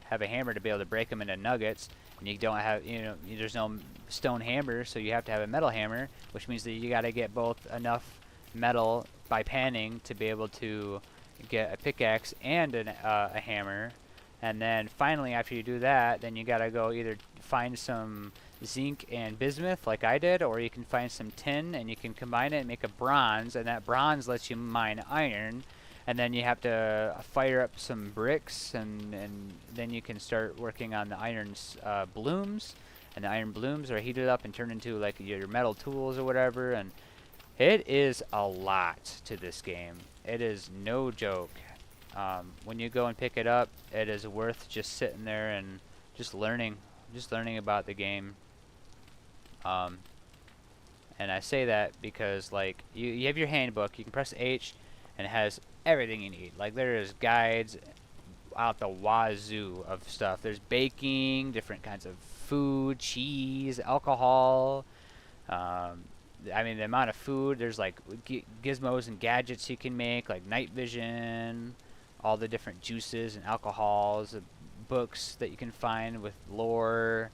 A: have a hammer to be able to break them into nuggets. And you don't have, there's no stone hammer, so you have to have a metal hammer, which means that you got to get both enough metal by panning to be able to get a pickaxe and a hammer. And then finally, after you do that, then you got to go either find some zinc and bismuth like I did, or you can find some tin and you can combine it and make a bronze, and that bronze lets you mine iron. And then you have to fire up some bricks, and then you can start working on the iron's blooms. and the iron blooms are heated up and turned into like your metal tools or whatever. And it is a lot to this game. It is no joke. When you go and pick it up, it is worth just sitting there and just learning about the game. And I say that because like you have your handbook, you can press H and it has everything you need. Like there is guides out the wazoo of stuff. There's baking, different kinds of food, cheese, alcohol. I mean the amount of food, there's like gizmos and gadgets you can make, like night vision, all the different juices and alcohols, books that you can find with lore,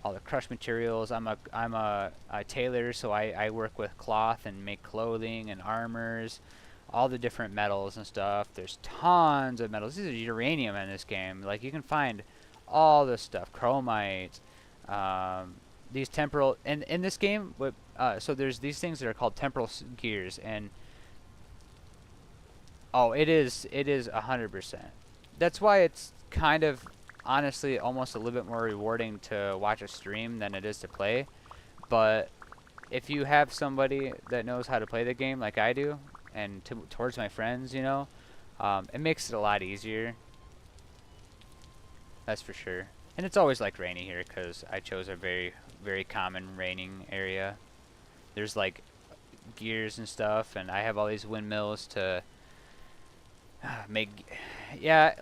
A: all the crush materials. I'm a tailor, so I work with cloth and make clothing and armors, all the different metals and stuff. There's tons of metals. This is uranium in this game. Like you can find all this stuff, chromite, these temporal, and in this game, so there's these things that are called temporal gears, and oh, it is 100%. That's why it's kind of honestly almost a little bit more rewarding to watch a stream than it is to play. But if you have somebody that knows how to play the game like I do, and towards my friends, you know, it makes it a lot easier. That's for sure. And it's always like rainy here because I chose a very, very common raining area. There's like gears and stuff, and I have all these windmills to make. Yeah,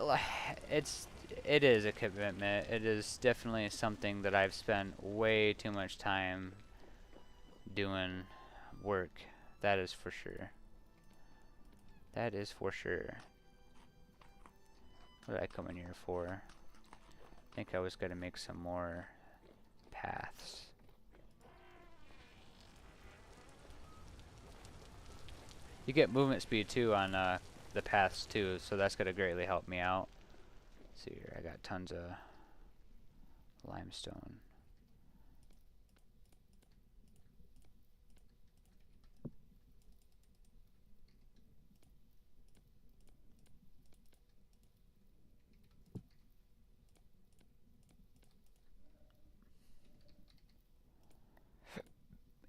A: it is a commitment. It is definitely something that I've spent way too much time doing work. That is for sure. That is for sure. What did I come in here for? I think I was going to make some more paths. You get movement speed too on the paths too, so that's going to greatly help me out. Let's see here, I got tons of limestone.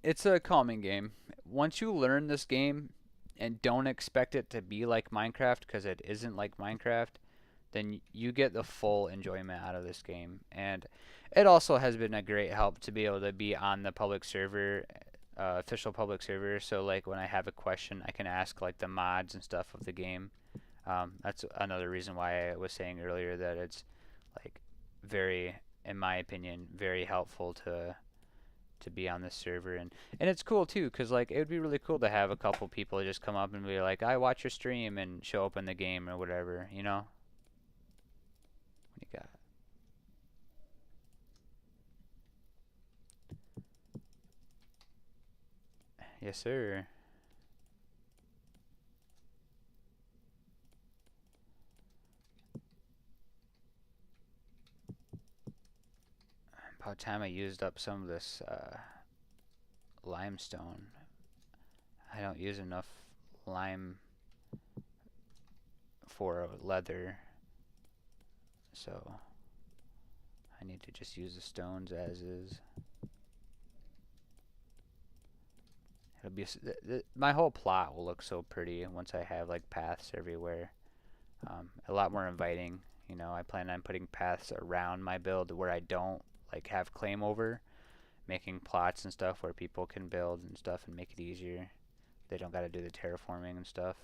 A: It's a calming game. Once you learn this game and don't expect it to be like Minecraft, because it isn't like Minecraft, then you get the full enjoyment out of this game. And it also has been a great help to be able to be on the public server, official public server. So like when I have a question, I can ask like the mods and stuff of the game. That's another reason why I was saying earlier that it's like very, in my opinion, very helpful to be on this server. And it's cool too, because like it would be really cool to have a couple people just come up and be like, I watch your stream, and show up in the game or whatever, you know. What do you got? Yes sir. About time I used up some of this limestone. I don't use enough lime for leather, so I need to just use the stones as is. It'll be my whole plot will look so pretty once I have like paths everywhere. A lot more inviting. You know, I plan on putting paths around my build where I don't like have claim over, making plots and stuff where people can build and stuff and make it easier. They don't got to do the terraforming and stuff.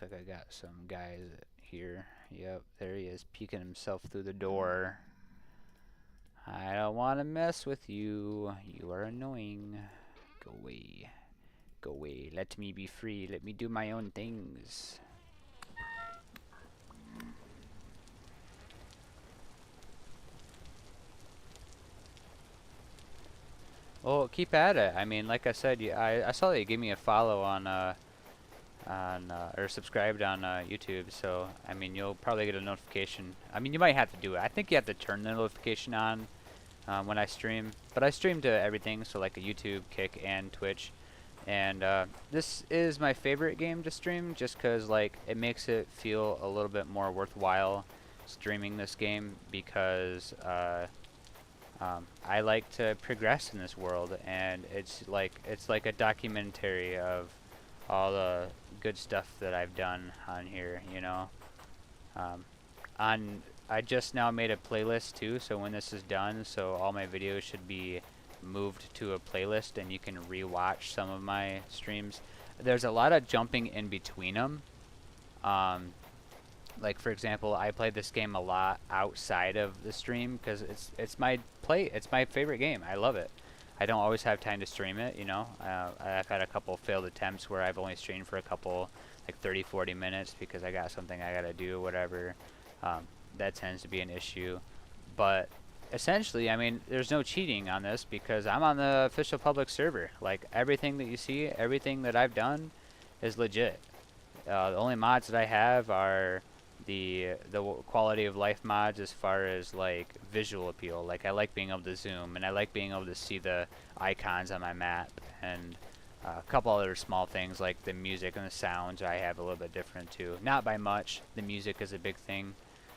A: Looks like I got some guys here. Yep, there he is, peeking himself through the door. I don't want to mess with you. You are annoying. Go away. Go away. Let me be free. Let me do my own things. Well, keep at it. I mean, like I said, I saw that you gave me a follow on or subscribed on YouTube. So I mean, you'll probably get a notification. I mean, you might have to do it. I think you have to turn the notification on when I stream. But I stream to everything, so like a YouTube, Kick, and Twitch. And this is my favorite game to stream, just because like it makes it feel a little bit more worthwhile streaming this game because. I like to progress in this world, and it's like a documentary of all the good stuff that I've done on here. You know, um, on I just now made a playlist too, so when this is done, so all my videos should be moved to a playlist, and you can rewatch some of my streams. There's a lot of jumping in between them. Um, like for example, I play this game a lot outside of the stream because it's my favorite game. I love it. I don't always have time to stream it, you know. I've had a couple failed attempts where I've only streamed for a couple, like 30, 40 minutes because I got something I gotta do, whatever. Um, that tends to be an issue. But essentially, I mean, there's no cheating on this because I'm on the official public server. Like everything that you see, everything that I've done is legit. The only mods that I have are the quality of life mods as far as like visual appeal. Like I like being able to zoom, and I like being able to see the icons on my map, and a couple other small things like the music and the sounds I have a little bit different too. Not by much. The music is a big thing.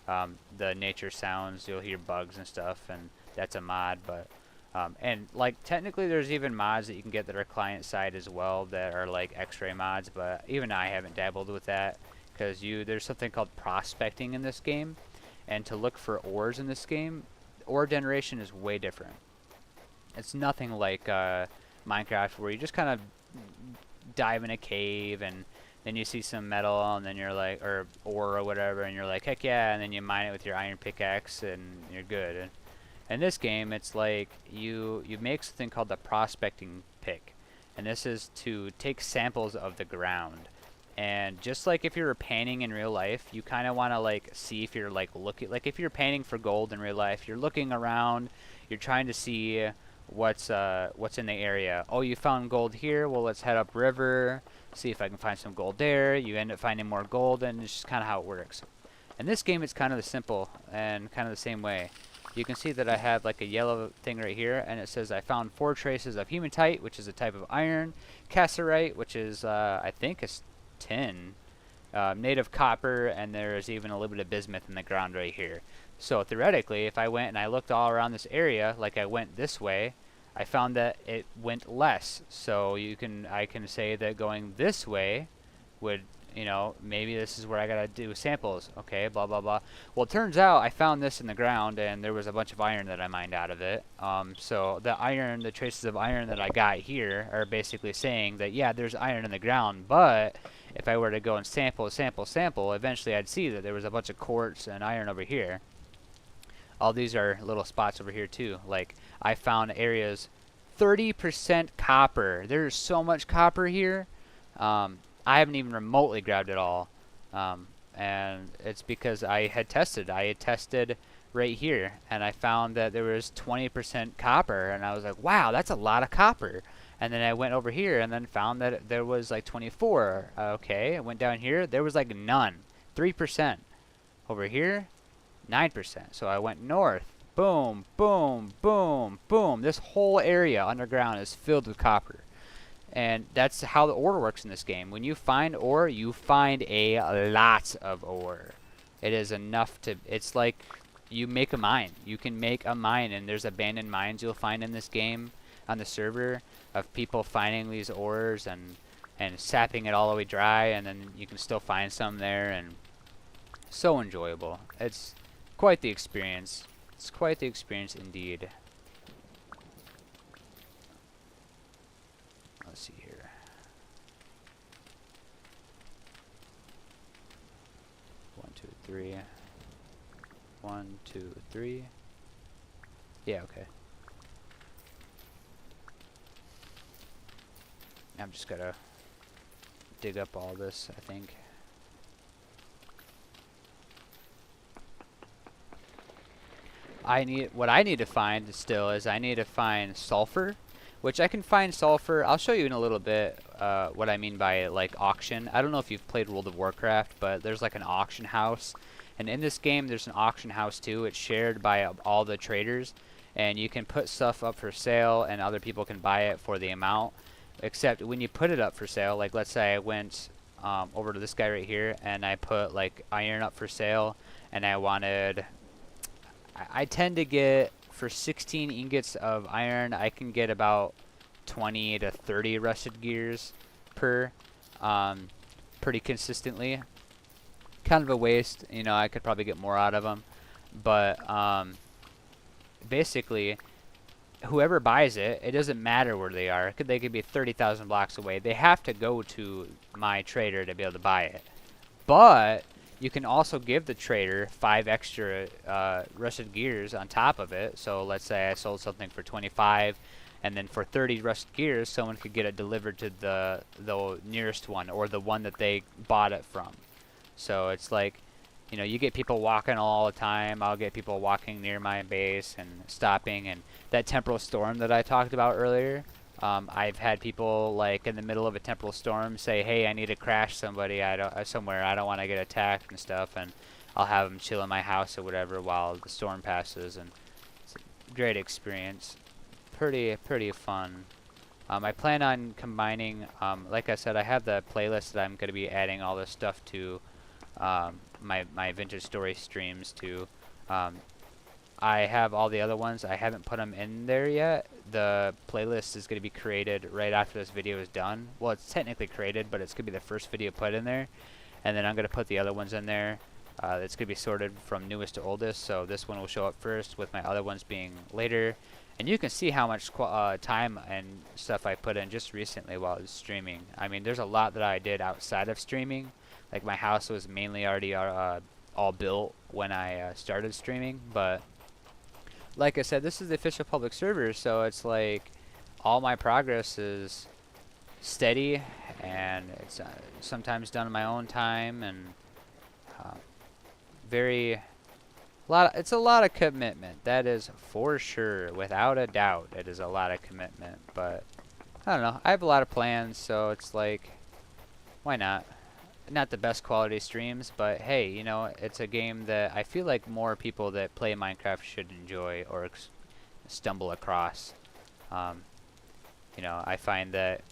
A: The nature sounds, you'll hear bugs and stuff, and that's a mod. But and like technically there's even mods that you can get that are client side as well that are like X-ray mods, but even I haven't dabbled with that because there's something called prospecting in this game, and to look for ores in this game, ore generation is way different. It's nothing like Minecraft where you just kind of dive in a cave and then you see some metal and then you're like, or ore or whatever, and you're like, heck yeah, and then you mine it with your iron pickaxe and you're good. And in this game, it's like you make something called the prospecting pick, and this is to take samples of the ground. And just like if you were painting in real life, you kind of want to like see if you're like looking, like if you're painting for gold in real life, you're looking around, you're trying to see what's in the area. Oh, you found gold here. Well, let's head up river, see if I can find some gold there. You end up finding more gold, and it's just kind of how it works. In this game, it's kind of simple and kind of the same way. You can see that I have like a yellow thing right here, and it says I found 4 traces of hematite, which is a type of iron, cassiterite, which is I think is tin, native copper, and there's even a little bit of bismuth in the ground right here. So theoretically, if I went and I looked all around this area, like I went this way, I found that it went less. So I can say that going this way would, you know, maybe this is where I gotta do samples. Okay, blah blah blah. Well, it turns out I found this in the ground, and there was a bunch of iron that I mined out of it. So the traces of iron that I got here are basically saying that yeah, there's iron in the ground, but if I were to go and sample, eventually I'd see that there was a bunch of quartz and iron over here. All these are little spots over here too. Like I found areas 30% copper. There's so much copper here. I haven't even remotely grabbed it all. And it's because I had tested right here, and I found that there was 20% copper, and I was like, wow, that's a lot of copper. And then I went over here and then found that there was like 24. Okay, I went down here, there was like none. 3%. Over here, 9%. So I went north. Boom, boom, boom, boom. This whole area underground is filled with copper. And that's how the ore works in this game. When you find ore, you find a lot of ore. It is enough to, it's like you make a mine. You can make a mine, and there's abandoned mines you'll find in this game on the server of people finding these ores and sapping it all the way dry, and then you can still find some there, and so enjoyable. It's quite the experience. It's quite the experience indeed. Let's see here. One, two, three. 1, 2, 3. Yeah, okay. I'm just gotta dig up all this, I think. What I need to find still is I need to find sulfur, which I can find sulfur. I'll show you in a little bit what I mean by like auction. I don't know if you've played World of Warcraft, but there's like an auction house. And in this game, there's an auction house too. It's shared by all the traders. And you can put stuff up for sale and other people can buy it for the amount. Except when you put it up for sale, like let's say I went over to this guy right here and I put like iron up for sale and I wanted, I tend to get, for 16 ingots of iron, I can get about 20 to 30 rusted gears per, pretty consistently. Kind of a waste, you know, I could probably get more out of them. But basically, whoever buys it, it doesn't matter where they are. They could be 30,000 blocks away. They have to go to my trader to be able to buy it. But you can also give the trader 5 extra rusted gears on top of it. So let's say I sold something for 25, and then for 30 rusted gears, someone could get it delivered to the nearest one, or the one that they bought it from. So it's like, you know, you get people walking all the time. I'll get people walking near my base and stopping. And that temporal storm that I talked about earlier, I've had people like in the middle of a temporal storm say, "Hey, I need to crash somebody. Somewhere. I don't want to get attacked and stuff." And I'll have them chill in my house or whatever while the storm passes. And it's a great experience. Pretty fun. I plan on combining. Like I said, I have the playlist that I'm going to be adding all this stuff to. My vintage story streams too. I have all the other ones. I haven't put them in there yet. The playlist is going to be created right after this video is done. Well, it's technically created, but it's going to be the first video put in there. And then I'm going to put the other ones in there. It's going to be sorted from newest to oldest. So this one will show up first, with my other ones being later. And you can see how much time and stuff I put in just recently while I was streaming. I mean, there's a lot that I did outside of streaming. Like my house was mainly already all built when I started streaming, but like I said, this is the official public server, so it's like all my progress is steady, and it's sometimes done in my own time, and it's a lot of commitment. That is for sure, without a doubt. It is a lot of commitment, but I don't know. I have a lot of plans, so it's like, why not? Not the best quality streams, but hey, you know, it's a game that I feel like more people that play Minecraft should enjoy or stumble across. You know, I find that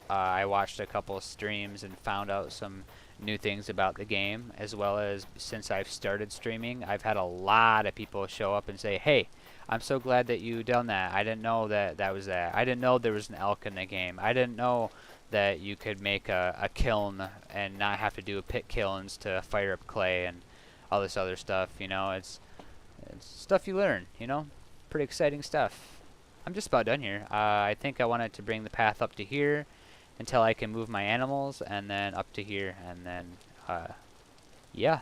A: I watched a couple streams and found out some new things about the game, as well as since I've started streaming, I've had a lot of people show up and say, "Hey, I'm so glad that you done that. I didn't know that was that. I didn't know there was an elk in the game. I didn't know that you could make a kiln and not have to do pit kilns to fire up clay and all this other stuff." You know, it's stuff you learn, you know? Pretty exciting stuff. I'm just about done here. I think I wanted to bring the path up to here until I can move my animals, and then up to here, and then, yeah.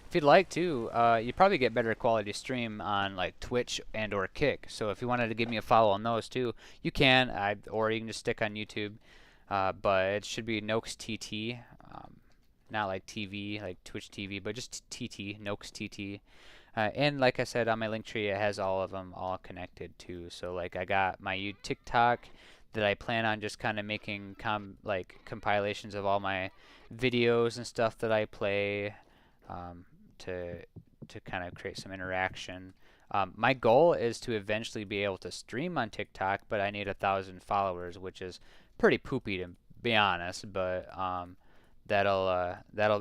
A: If you'd like to, you'd probably get better quality stream on like Twitch and or Kick. So if you wanted to give me a follow on those too, you can. Or you can just stick on YouTube. But it should be Nox TT, not like TV, like Twitch TV, but just TT, Nox TT. And like I said, on my link tree, it has all of them all connected too. So like I got my TikTok that I plan on just kind of making like compilations of all my videos and stuff that I play. To kind of create some interaction. My goal is to eventually be able to stream on TikTok, but I need 1,000 followers, which is pretty poopy to be honest. But that'll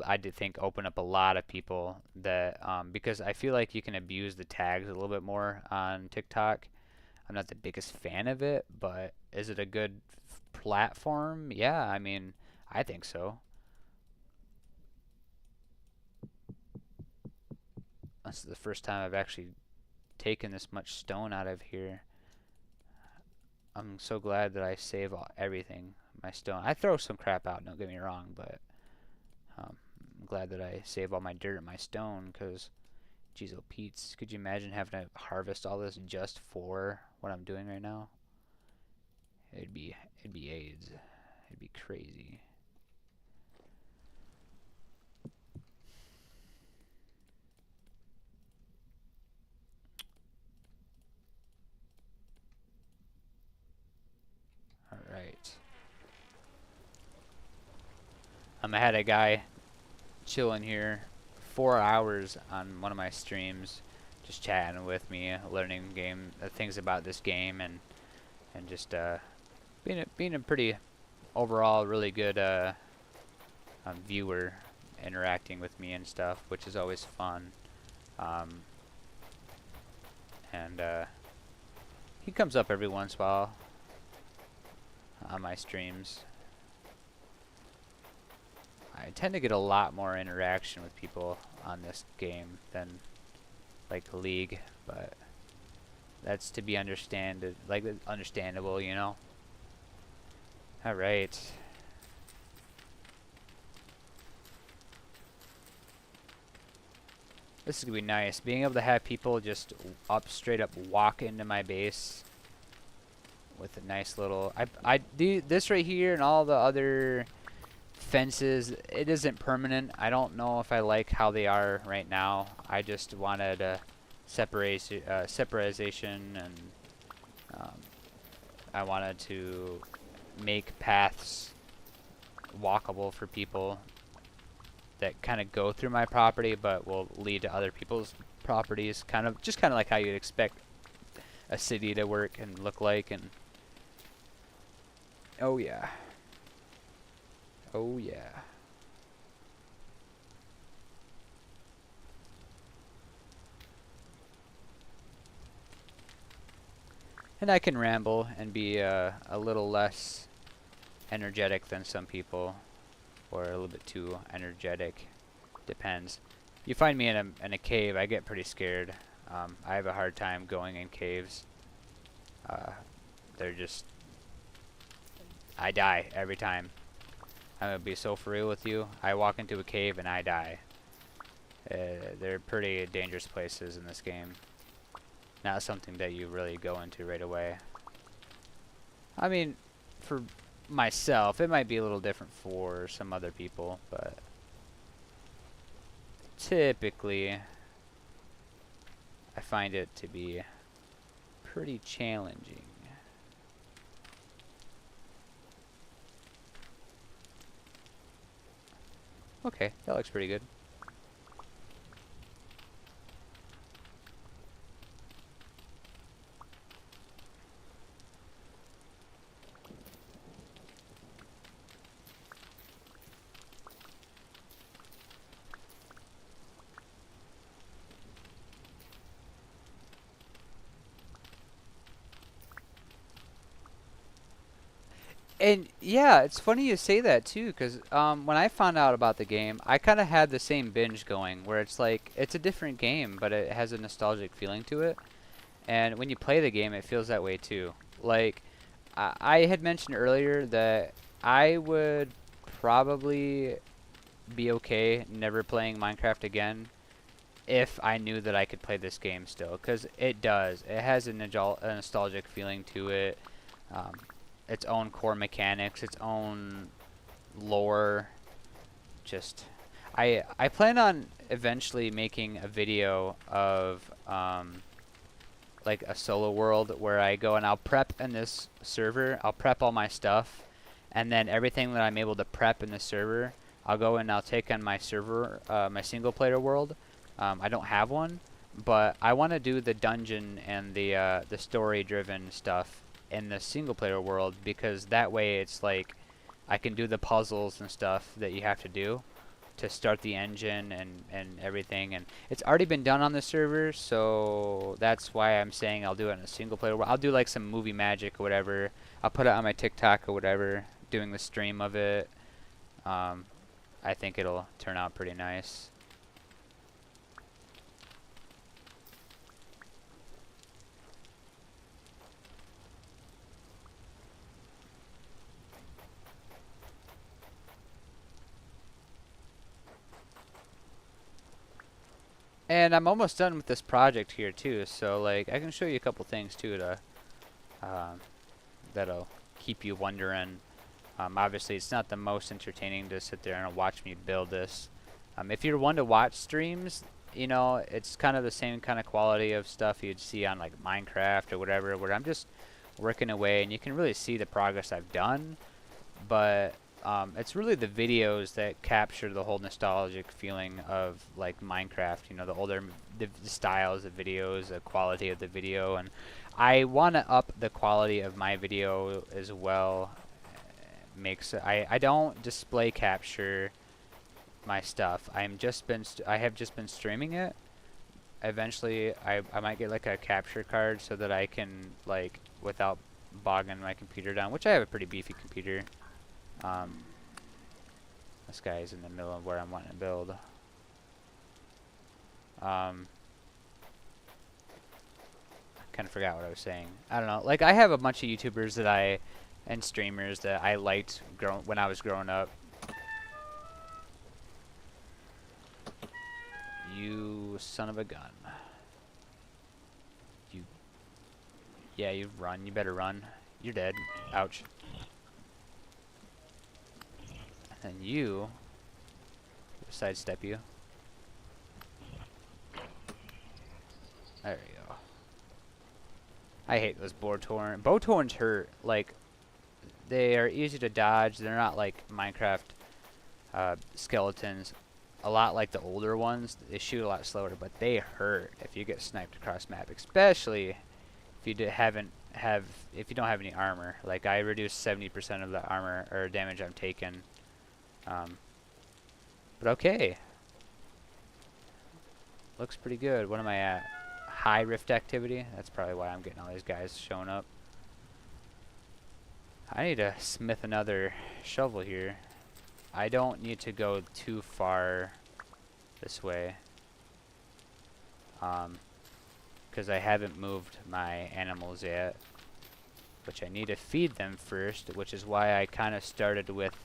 A: I do think open up a lot of people that because I feel like you can abuse the tags a little bit more on TikTok. I'm not the biggest fan of it, but is it a good platform? Yeah, I mean, I think so. This is the first time I've actually taken this much stone out of here. I'm so glad that I save everything. My stone. I throw some crap out, don't get me wrong, but I'm glad that I save all my dirt and my stone, because, geez, oh Pete's, could you imagine having to harvest all this just for what I'm doing right now? It'd be AIDS. It'd be crazy. Alright. I had a guy chilling here 4 hours on one of my streams, just chatting with me, learning things about this game, and just being a pretty overall really good viewer, interacting with me and stuff, which is always fun. And he comes up every once in a while on my streams. I tend to get a lot more interaction with people on this game than like League, but that's to be understandable, you know. All right. This is gonna be nice. Being able to have people just straight up walk into my base with a nice little. I do this right here and all the other fences. It isn't permanent. I don't know if I like how they are right now. I just wanted a separation, and I wanted to make paths walkable for people that kind of go through my property but will lead to other people's properties, kind of like how you'd expect a city to work and look like. And oh yeah, oh yeah. And I can ramble and be a little less energetic than some people, or a little bit too energetic. Depends. You find me in a cave, I get pretty scared. I have a hard time going in caves. They're just... I die every time. I'm gonna be so for real with you. I walk into a cave and I die. They're pretty dangerous places in this game. Not something that you really go into right away. I mean, for myself, it might be a little different for some other people, but typically I find it to be pretty challenging. Okay, that looks pretty good. And yeah, it's funny you say that too, because when I found out about the game, I kind of had the same binge going, where it's like, it's a different game, but it has a nostalgic feeling to it. And when you play the game, it feels that way too. Like, I had mentioned earlier that I would probably be okay never playing Minecraft again if I knew that I could play this game still, because it does. It has a nostalgic feeling to it. Its own core mechanics, its own lore. Just, I plan on eventually making a video of like a solo world where I go and I'll prep in this server. I'll prep all my stuff, and then everything that I'm able to prep in the server, I'll go and I'll take on my server, my single player world. I don't have one, but I want to do the dungeon and the story driven stuff in the single player world, because that way it's like I can do the puzzles and stuff that you have to do to start the engine and everything, and it's already been done on the server, so that's why I'm saying I'll do it in a single player world. I'll do like some movie magic or whatever. I'll put it on my TikTok or whatever, doing the stream of it. I think it'll turn out pretty nice. And I'm almost done with this project here too, so like I can show you a couple things too to that'll keep you wondering. Obviously, it's not the most entertaining to sit there and watch me build this. If you're one to watch streams, you know, it's kind of the same kind of quality of stuff you'd see on like Minecraft or whatever, where I'm just working away, and you can really see the progress I've done. But it's really the videos that capture the whole nostalgic feeling of like Minecraft. You know, the older the styles of videos, the quality of the video, and I want to up the quality of my video as well. I don't display capture my stuff. I have just been streaming it. Eventually, I might get like a capture card so that I can like without bogging my computer down, which I have a pretty beefy computer. This guy is in the middle of where I'm wanting to build. I kind of forgot what I was saying. I don't know. Like I have a bunch of YouTubers and streamers that I liked when I was growing up. You son of a gun. Yeah, you run. You better run. You're dead. Ouch. And you sidestep you. There you go. I hate those Botorn. Botorns hurt. Like, they are easy to dodge. They're not like Minecraft skeletons. A lot like the older ones. They shoot a lot slower, but they hurt if you get sniped across map, especially if you if you don't have any armor. Like I reduced 70% of the armor or damage I'm taking. But okay. Looks pretty good. What am I at? High rift activity? That's probably why I'm getting all these guys showing up. I need to smith another shovel here. I don't need to go too far this way. Because I haven't moved my animals yet. Which I need to feed them first, which is why I kind of started with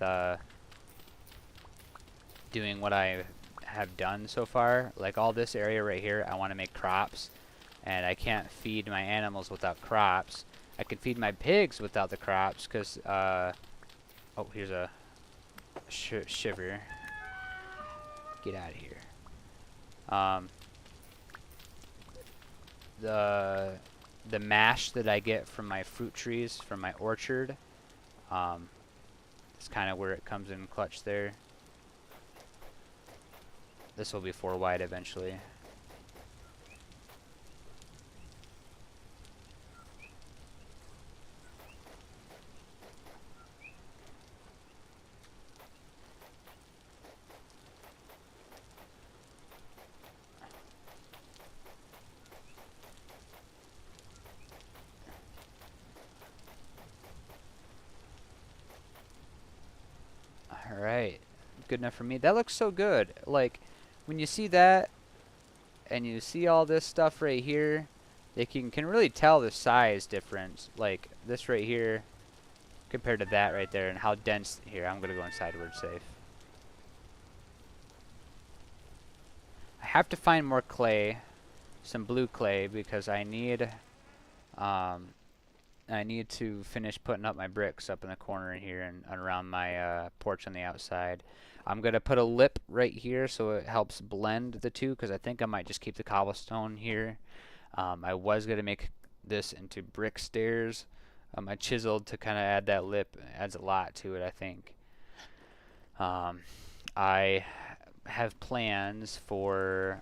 A: doing what I have done so far. Like all this area right here, I want to make crops. And I can't feed my animals without crops. I can feed my pigs without the crops because, oh, here's a shiver. Get out of here. The mash that I get from my fruit trees, from my orchard, is kind of where it comes in clutch there. This will be 4 wide eventually. Alright, good enough for me. That looks so good. Like, when you see that, and you see all this stuff right here, you can really tell the size difference. Like, this right here, compared to that right there, and how dense. Here, I'm going to go inside where it's safe. I have to find more clay, some blue clay, because I need to finish putting up my bricks up in the corner here and around my porch on the outside. I'm going to put a lip right here so it helps blend the two, because I think I might just keep the cobblestone here. I was going to make this into brick stairs. I chiseled to kind of add that lip. It adds a lot to it, I think. I have plans for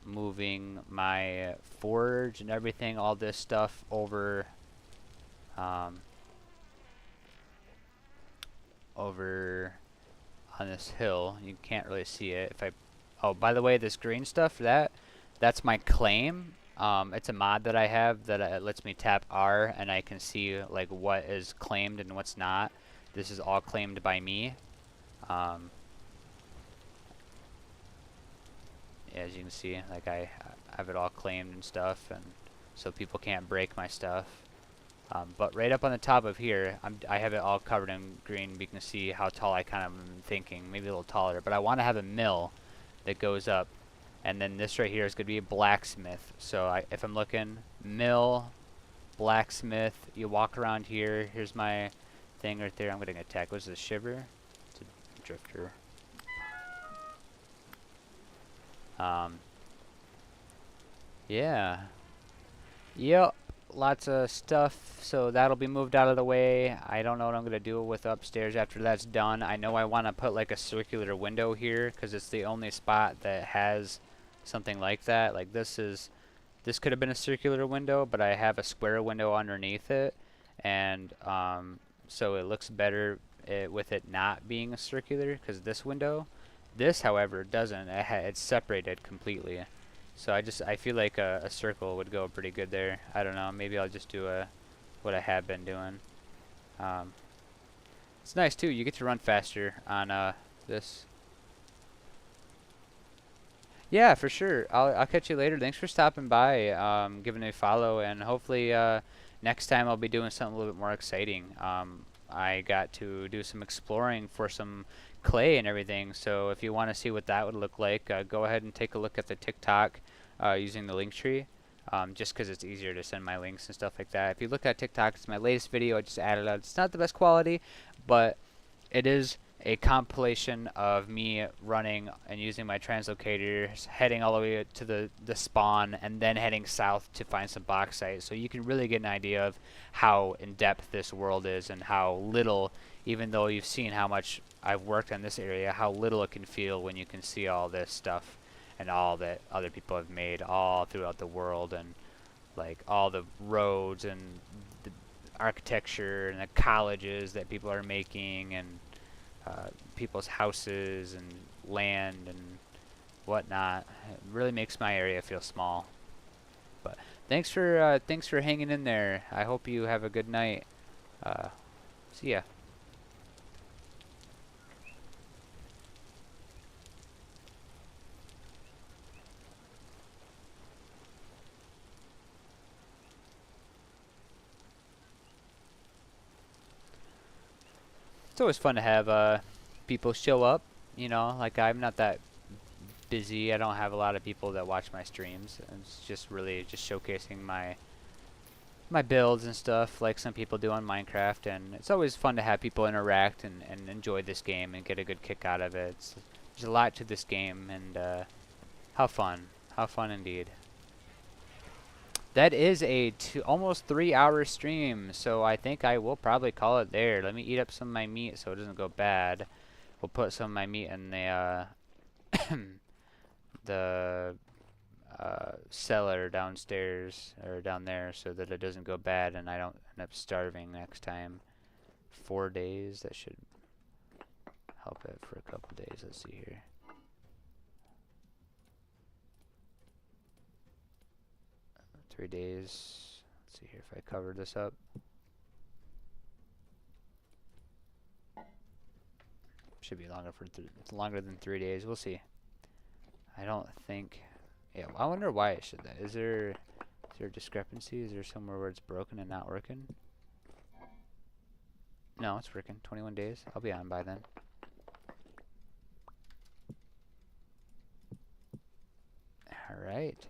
A: moving my forge and everything, all this stuff over over on this hill. You can't really see it. Oh, by the way, this green stuff, that's my claim. It's a mod that I have that lets me tap R and I can see like what is claimed and what's not. This is all claimed by me. As you can see, like I have it all claimed and stuff, and so people can't break my stuff. But right up on the top of here, I have it all covered in green. You can see how tall I kind of am thinking, maybe a little taller. But I want to have a mill that goes up, and then this right here is going to be a blacksmith. So if I'm looking, mill, blacksmith, you walk around here. Here's my thing right there. I'm getting attacked. What's this, shiver? It's a drifter. Yeah. Yep. lots of stuff, so that'll be moved out of the way. I don't know what I'm gonna do with upstairs after that's done. I know I want to put like a circular window here because it's the only spot that has something like that. Like this could have been a circular window, but I have a square window underneath it, and so it looks better with it not being a circular because this however doesn't. It's separated completely. So I feel like a circle would go pretty good there. I don't know. Maybe I'll just do what I have been doing. Um, it's nice too. You get to run faster on this. Yeah, for sure. I'll catch you later. Thanks for stopping by, giving me a follow, and hopefully next time I'll be doing something a little bit more exciting. I got to do some exploring for some clay and everything, so if you want to see what that would look like, go ahead and take a look at the TikTok using the link tree, just because it's easier to send my links and stuff like that. If you look at TikTok, it's my latest video. I just added it. It's not the best quality, but it is a compilation of me running and using my translocators, heading all the way to the spawn, and then heading south to find some bauxite. So you can really get an idea of how in-depth this world is and how little, even though you've seen how much I've worked on this area, how little it can feel when you can see all this stuff and all that other people have made all throughout the world, and like all the roads and the architecture and the colleges that people are making, and people's houses and land and whatnot. It really makes my area feel small. But thanks for hanging in there. I hope you have a good night. See ya. It's always fun to have people show up. You know, like I'm not that busy. I don't have a lot of people that watch my streams. It's just really just showcasing my builds and stuff like some people do on Minecraft, and it's always fun to have people interact and enjoy this game and get a good kick out of it. There's a lot to this game, and how fun indeed. That is a almost 3-hour stream, so I think I will probably call it there. Let me eat up some of my meat so it doesn't go bad. We'll put some of my meat in the the cellar downstairs or down there so that it doesn't go bad and I don't end up starving next time. 4 days, that should help it for a couple days. Let's see here. Three days. Let's see here if I cover this up. Should be longer than 3 days. We'll see. I don't think. Yeah, I wonder why it should that. Is there a discrepancy? Is there somewhere where it's broken and not working? No, it's working. 21 days. I'll be on by then. All right.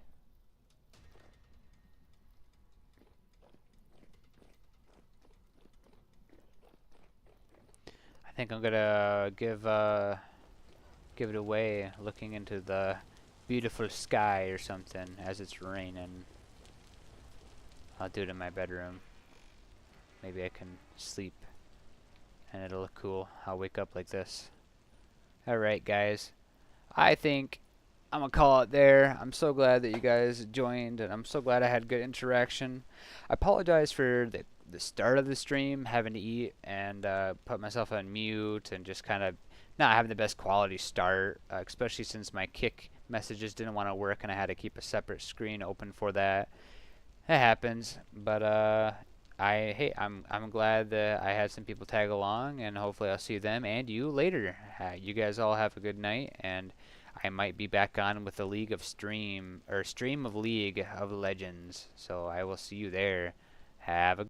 A: I think I'm gonna give it away looking into the beautiful sky or something as it's raining. I'll do it in my bedroom. Maybe I can sleep and it'll look cool. I'll wake up like this. Alright guys, I think I'm gonna call it there. I'm so glad that you guys joined, and I'm so glad I had good interaction. I apologize for the start of the stream, having to eat and put myself on mute and just kind of not having the best quality start, especially since my Kick messages didn't want to work and I had to keep a separate screen open for that. It happens, but I'm glad that I had some people tag along, and hopefully I'll see them and you later. You guys all have a good night, and I might be back on with the Stream of League of Legends. So I will see you there. Have a